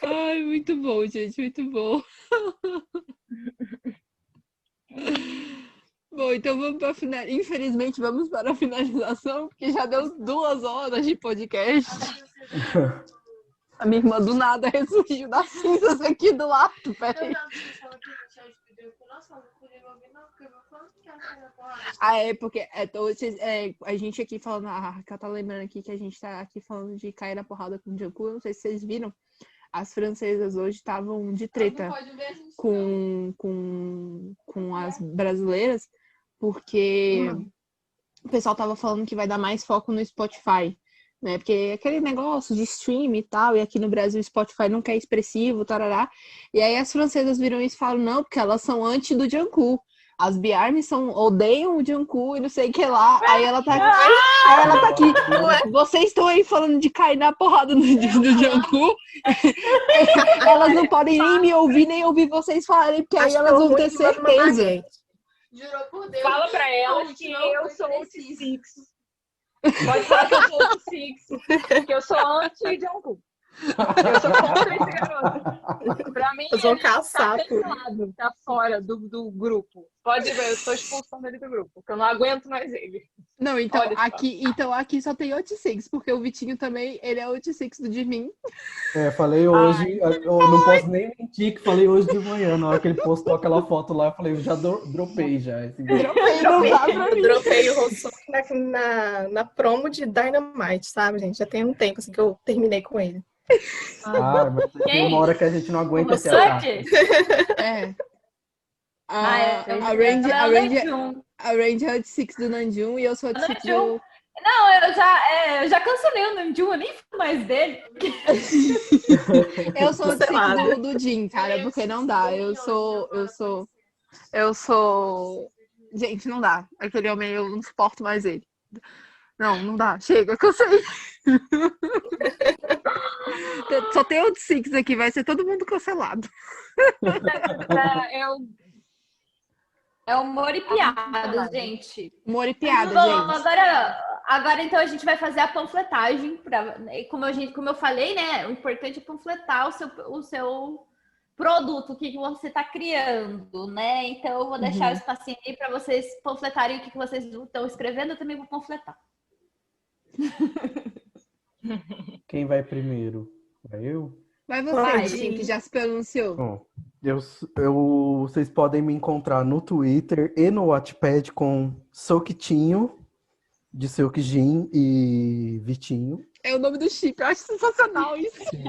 Ai, muito bom, gente, muito bom. Bom, então vamos para infelizmente vamos para a finalização, porque já deu 2 horas de podcast. A minha irmã do nada ressurgiu das cinzas aqui do lado. Peraí. É porque a gente aqui falando, a Raquel tá lembrando aqui que a gente tá aqui falando de cair na porrada com o Jungkook. Eu não sei se vocês viram, as francesas hoje estavam de treta com as brasileiras, porque o pessoal tava falando que vai dar mais foco no Spotify, né? Porque aquele negócio de stream e tal, e aqui no Brasil o Spotify não quer expressivo, tarará. E aí as francesas viram isso e falaram, não, porque elas são anti do Jungkook. As B-Army odeiam o Jungkook e não sei o que lá. Aí ela tá aqui. Vocês estão aí falando de cair na porrada do Jungkook. Elas não podem nem me ouvir, nem ouvir vocês falarem, porque aí elas vão ter certeza. Jurou por Deus. Fala pra elas que eu sou o T6. Pode falar que eu sou o T6. Que eu sou anti-Jungkook. Eu sou contra esse garoto. Pra mim, Eles vão ele caçar tá cancelado, tá fora do grupo. Pode ver, eu tô expulsando ele do grupo, porque eu não aguento mais ele. Não, então aqui só tem OT6, porque o Vitinho também, ele é OT6 do Jimin. Falei hoje, eu não posso nem mentir que falei hoje de manhã, na hora que ele postou aquela foto lá, eu falei, eu já dropei já. Eu dropei o Rossok na promo de Dynamite, sabe, gente? Já tem um tempo assim que eu terminei com ele. Mas tem uma hora que a gente não aguenta esse ataque. A Range é OT6 do Namjoon e eu sou OT6 do... Não, eu já cancelei o Namjoon, eu nem falo mais dele. Eu sou OT6 do Jin, cara, porque não dá. Eu sou... Gente, não dá. Aquele homem, eu não suporto mais ele. Não dá. Chega, cansei. Só tem OT6 aqui, vai ser todo mundo cancelado. É humor e piadas, gente. Humor e piada, Bom, gente. agora então a gente vai fazer a panfletagem. Como eu falei, né? O importante é panfletar o seu produto, o que você está criando, né? Então eu vou deixar o espacinho aí para vocês panfletarem o que vocês estão escrevendo, eu também vou panfletar. Quem vai primeiro? Vai eu? Vai você, Vai. Dinho, que já se pronunciou. Bom, vocês podem me encontrar no Twitter e no Wattpad com Soquitinho, de Seukjin e Vitinho. É o nome do chip, eu acho sensacional isso. Sim.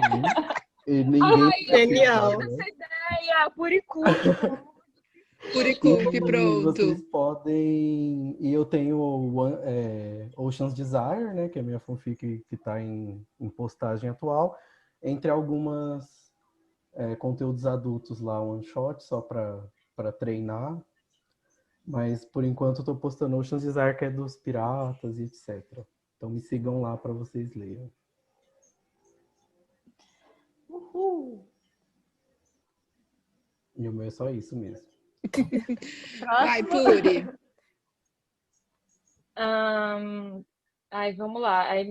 E ninguém Genial. Essa ideia, Puricu. Puricup, E pronto. vocês podem. E eu tenho Ocean's Desire, né? Que é a minha fanfic que está em postagem atual. Entre algumas conteúdos adultos lá, one shot, só para treinar. Mas por enquanto eu tô postando Ocean's Desire, que é dos piratas e etc. Então me sigam lá para vocês lerem. Uhul. E o meu é só isso mesmo. Vai, Puri. Ai, vamos lá. Aí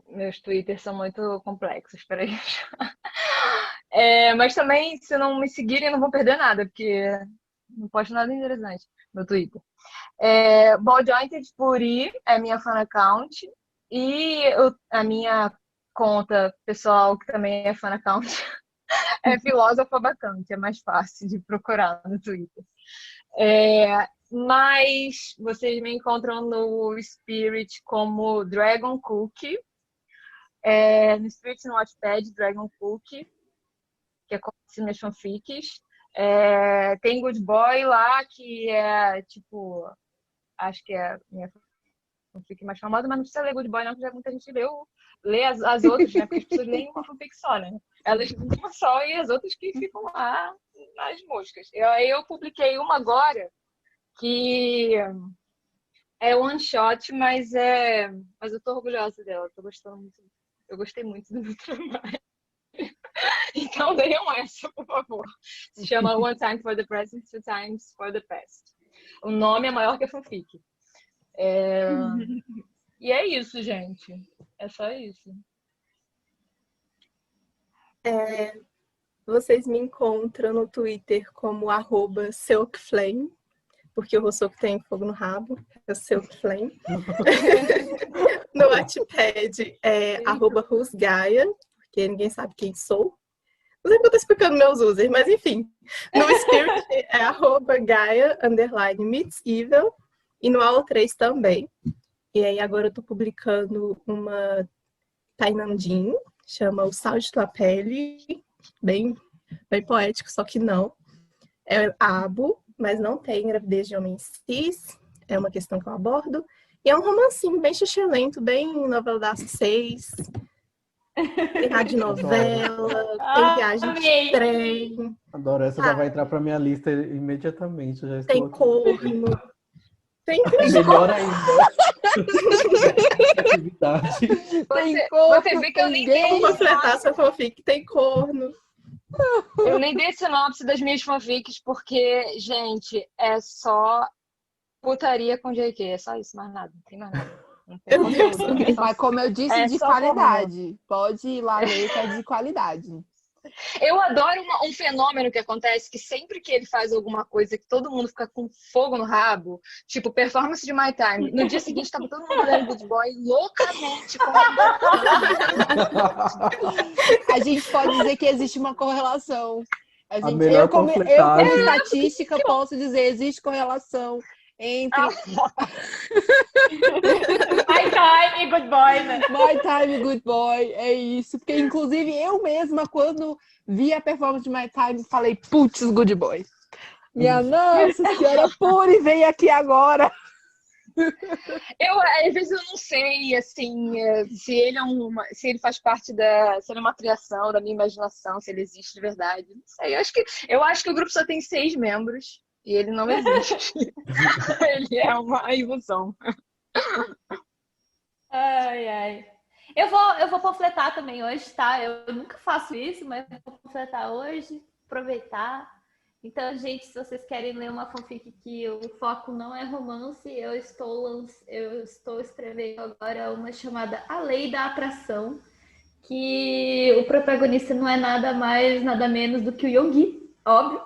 meus Twitters são muito complexos, peraí. Mas também, se não me seguirem, não vão perder nada, porque não posto nada interessante no Twitter. Balljointed Puri é minha fan account. E a minha conta pessoal, que também é fan account, é Filósofa Bacante. É mais fácil de procurar no Twitter. Mas vocês me encontram no Spirit como Dragon Cookie. No Spirit, no Wattpad, Dragon Cookie, que é como se minhas fanfics. Tem Good Boy lá, que é tipo, acho que é a minha fanfic mais famosa, mas não precisa ler Good Boy, não, porque já muita gente lê as outras, né? Porque as pessoas leem uma fanfic só, né? Elas leem uma só e as outras que ficam lá nas moscas. Eu publiquei uma agora que é one shot, mas eu tô orgulhosa dela, tô gostando muito. Eu gostei muito do meu trabalho. Então leiam essa, por favor. Se chama One Time for the Present, Two Times for the Past. O nome é maior que a fanfic. E é isso, gente. É só isso. Vocês me encontram no Twitter como @SeukFlame, porque o Rousseau que tem fogo no rabo é o SeukFlame. No Wattpad é @Rusgaia, porque ninguém sabe quem sou. Não sei porque eu tô explicando meus users, mas enfim. No Spirit é @Gaia_Meets_Evil e no AO3 também. E aí agora eu tô publicando uma Tainandinho, chama O Sal de Tua Pele, bem poético, só que não. É abo, mas não tem gravidez de homem cis, é uma questão que eu abordo. E é um romancinho bem xixelento, bem novela das 6. Tem rádio novela, tem viagem de trem. Adoro, essa já vai entrar pra minha lista imediatamente. Já estou Tem aqui. corno. Tem Melhor ainda. Atividade. Tem corpo, Você vê que eu nem tem como completar essa fanfic, tem corno. Eu nem dei sinopse das minhas fanfics, porque, gente, é só putaria com JQ. É só isso, mais nada. Não tem mais nada. Não tem conteúdo. Mas como eu disse, É de só qualidade. Pode ir lá ler, que é de qualidade. Eu adoro um fenômeno que acontece, que sempre que ele faz alguma coisa que todo mundo fica com fogo no rabo, tipo performance de My Time, no dia seguinte tava todo mundo lendo Good Boy loucamente. A gente pode dizer que existe uma correlação. melhor Eu como panfletagem. estatística, posso dizer existe correlação entre My Time e Good Boy, né? My Time e Good Boy. É isso. Porque, inclusive, eu mesma, quando vi a performance de My Time, falei, putz, Good Boy. Minha nossa senhora, Puri, vem aqui agora. Às vezes eu não sei, assim, se ele faz parte se ele é uma criação da minha imaginação, se ele existe de verdade. Não sei. Eu acho que o grupo só tem 6 membros e ele não existe. Ele é uma ilusão. Ai, ai. Eu vou panfletar também hoje, tá? Eu nunca faço isso, mas vou panfletar hoje, aproveitar. Então, gente, se vocês querem ler uma fanfic que o foco não é romance, eu estou escrevendo agora uma chamada A Lei da Atração, que o protagonista não é nada mais, nada menos do que o Yoongi, óbvio.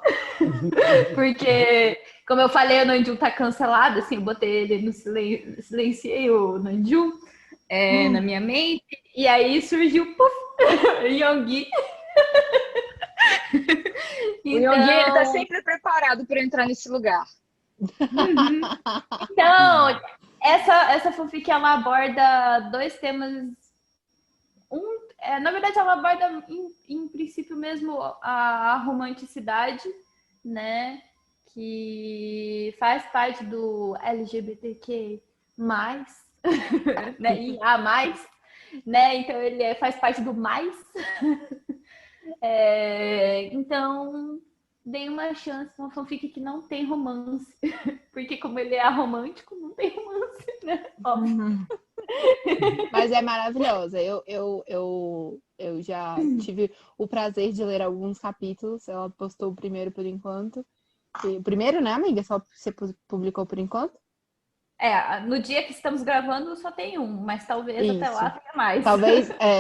Porque, como eu falei, o Namjoon tá cancelado, assim, eu botei ele no silenciei o Namjoon na minha mente, e aí surgiu, puf, Yoongi. O Yoongi, ele tá sempre preparado para entrar nesse lugar. Então, essa fanfic, ela aborda dois temas. Na verdade, ela aborda, em princípio mesmo, a romanticidade, né? Que faz parte do LGBTQ+, né? E a mais, né? Então, ele faz parte do mais. Então, dei uma chance pra uma fanfic que não tem romance. Porque como ele é aromântico, não tem romance, né? Óbvio. Mas é maravilhosa. Eu já tive o prazer de ler alguns capítulos. Ela postou o primeiro por enquanto. O primeiro, né, amiga? Só você publicou por enquanto? No dia que estamos gravando só tem um, mas talvez até lá tenha mais.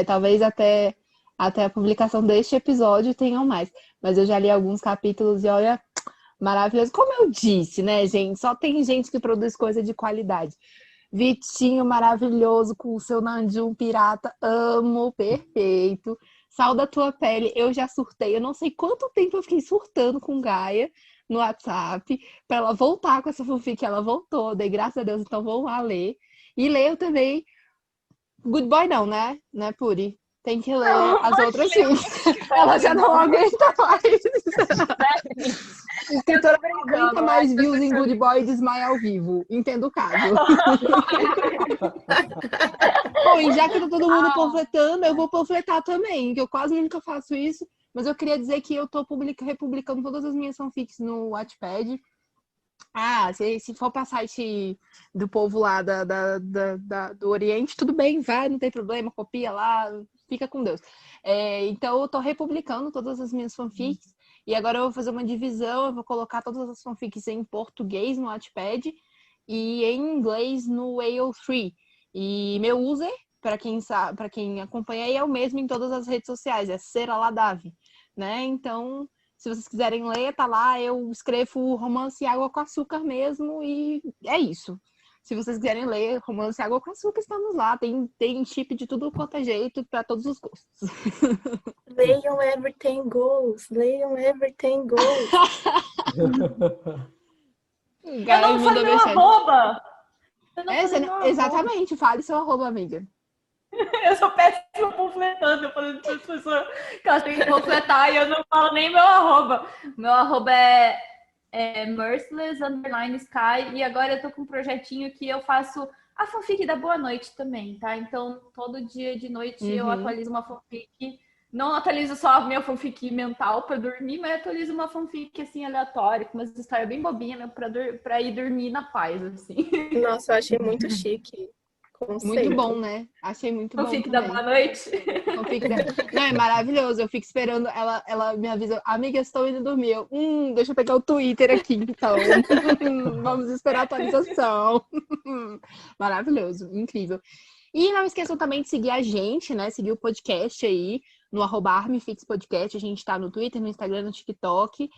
Talvez até a publicação deste episódio tenham mais. Mas eu já li alguns capítulos e olha, maravilhoso. Como eu disse, né, gente? Só tem gente que produz coisa de qualidade. Vitinho maravilhoso com o seu Namjoon pirata. Amo, perfeito. Sal da tua pele, eu já surtei. Eu não sei quanto tempo eu fiquei surtando com Gaia no WhatsApp para ela voltar com essa fanfic. Ela voltou, dei graças a Deus, então vamos lá ler. E leio também Good Boy não, né? Né, Puri? Tem que ler as outras sim. Ela já não aguenta mais. Escritora não aguenta mais views em Good Boy e desmaia ao vivo. Entendo o caso. Bom, e já que tá todo mundo panfletando, eu vou panfletar também, que eu quase nunca faço isso. Mas eu queria dizer que eu tô republicando todas as minhas fanfics no Wattpad. Se for pra site do povo lá do Oriente, tudo bem, vai, não tem problema, copia lá, fica com Deus. Então eu tô republicando todas as minhas fanfics e agora eu vou fazer uma divisão, eu vou colocar todas as fanfics em português no Wattpad e em inglês no AO3. E meu user, para quem acompanha aí, é o mesmo em todas as redes sociais, é Seraladavi, né? Então, se vocês quiserem ler, tá lá, eu escrevo romance Água com Açúcar mesmo e é isso. Se vocês quiserem ler romance Água com Açúcar, estamos lá. Tem chip de tudo quanto é jeito, para todos os gostos. Leiam Everything Goes. Leiam Everything Goes. Eu não falei meu arroba! Exatamente, fale seu arroba, amiga. Eu sou péssima panfletando, eu falando para as pessoas que elas têm que panfletar e eu não falo nem meu arroba. Meu arroba é merciless_sky e agora eu tô com um projetinho que eu faço a fanfic da Boa Noite também, tá? Então, todo dia de noite eu atualizo uma fanfic. Não atualizo só a minha fanfic mental pra dormir, mas atualizo uma fanfic, assim, aleatória, com umas histórias bem bobinhas, né? Pra ir dormir na paz, assim. Nossa, eu achei muito chique. Conceito. Muito bom, né? Achei muito bom. Fanfic da Boa Noite. Não, é maravilhoso. Eu fico esperando, ela me avisa, amiga, estou indo dormir. Deixa eu pegar o Twitter aqui, então. Vamos esperar a atualização. Maravilhoso, incrível. E não esqueçam também de seguir a gente, né? Seguir o podcast aí, no @armfixpodcast. A gente tá no Twitter, no Instagram, no TikTok.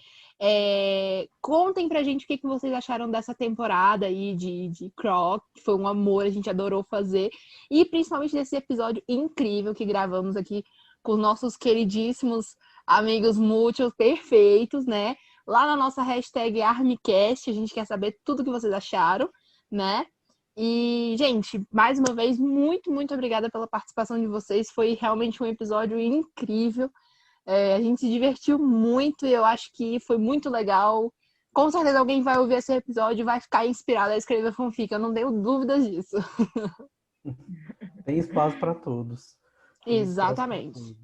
Contem pra gente o que vocês acharam dessa temporada aí de Croc, que foi um amor, a gente adorou fazer, e principalmente desse episódio incrível que gravamos aqui com os nossos queridíssimos amigos mútuos perfeitos, né? Lá na nossa hashtag ArmyCast, a gente quer saber tudo que vocês acharam, né? E, gente, mais uma vez, muito, muito obrigada pela participação de vocês, foi realmente um episódio incrível. A gente se divertiu muito e eu acho que foi muito legal. Com certeza alguém vai ouvir esse episódio e vai ficar inspirado a escrever fanfic. Eu não tenho dúvidas disso. Tem espaço para todos. Exatamente.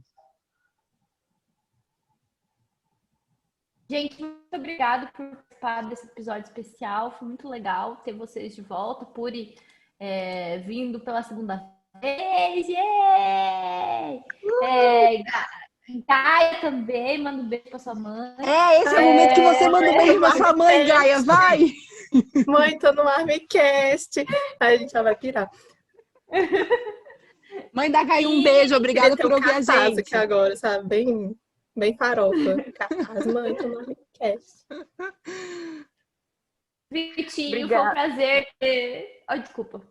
Gente, muito obrigada por participar desse episódio especial. Foi muito legal ter vocês de volta. Puri vindo pela segunda vez. Gaia também, manda um beijo pra sua mãe. Esse é o momento que você manda um beijo pra sua mãe, Gaia, vai! Mãe, tô no Armycast. Aí a gente já vai pirar. Mãe da Gaia, um beijo, obrigada por ouvir a Cartaz gente. aqui agora, sabe? Bem farofa. Cartaz, mãe, tô no Armycast. Vitinho, foi um prazer ter... Ai, desculpa.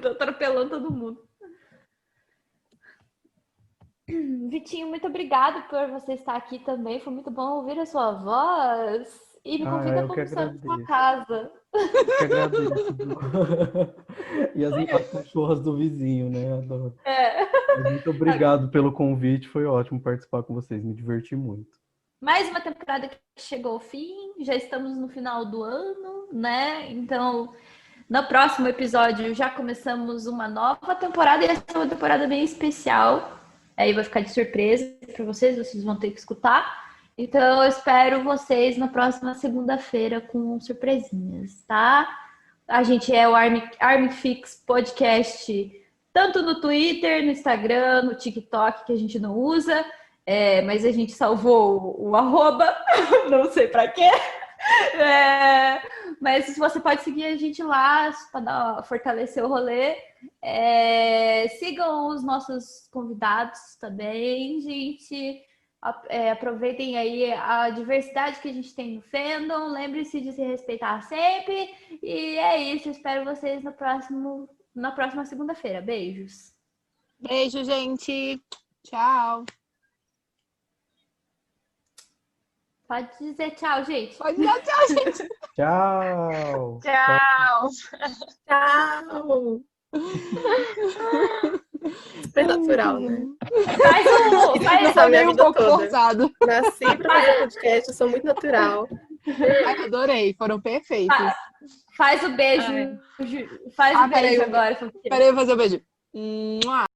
Tô atropelando todo mundo. Vitinho, muito obrigada por você estar aqui também. Foi muito bom ouvir a sua voz. E me convida eu que como santo na sua agradeço. casa. Eu que agradeço. E as cachorras do vizinho, né? Adoro. Mas muito obrigado pelo convite. Foi ótimo participar com vocês. Me diverti muito. Mais uma temporada que chegou ao fim. Já estamos no final do ano, né? Então, no próximo episódio já começamos uma nova temporada. E essa é uma temporada bem especial. Aí vai ficar de surpresa para vocês vão ter que escutar. Então, eu espero vocês na próxima segunda-feira com surpresinhas, tá? A gente é o Armyfix Podcast, tanto no Twitter, no Instagram, no TikTok, que a gente não usa, mas a gente salvou o arroba, não sei pra quê. Mas você pode seguir a gente lá para fortalecer o rolê. Sigam os nossos convidados também, gente. Aproveitem aí a diversidade que a gente tem no fandom. Lembre-se de se respeitar sempre. E é isso. Espero vocês na próxima segunda-feira. Beijos. Beijo, gente. Tchau. Pode dizer tchau, gente. Pode dar tchau, gente. Tchau. Tchau. Tchau. Super natural, né? Faz minha um vida pouco toda. forçado. Nasci pra fazer podcast, eu sou muito natural. Ai, adorei, foram perfeitos. Faz o beijo. Faz o peraí, beijo agora. Peraí, eu vou fazer o beijo. Mua.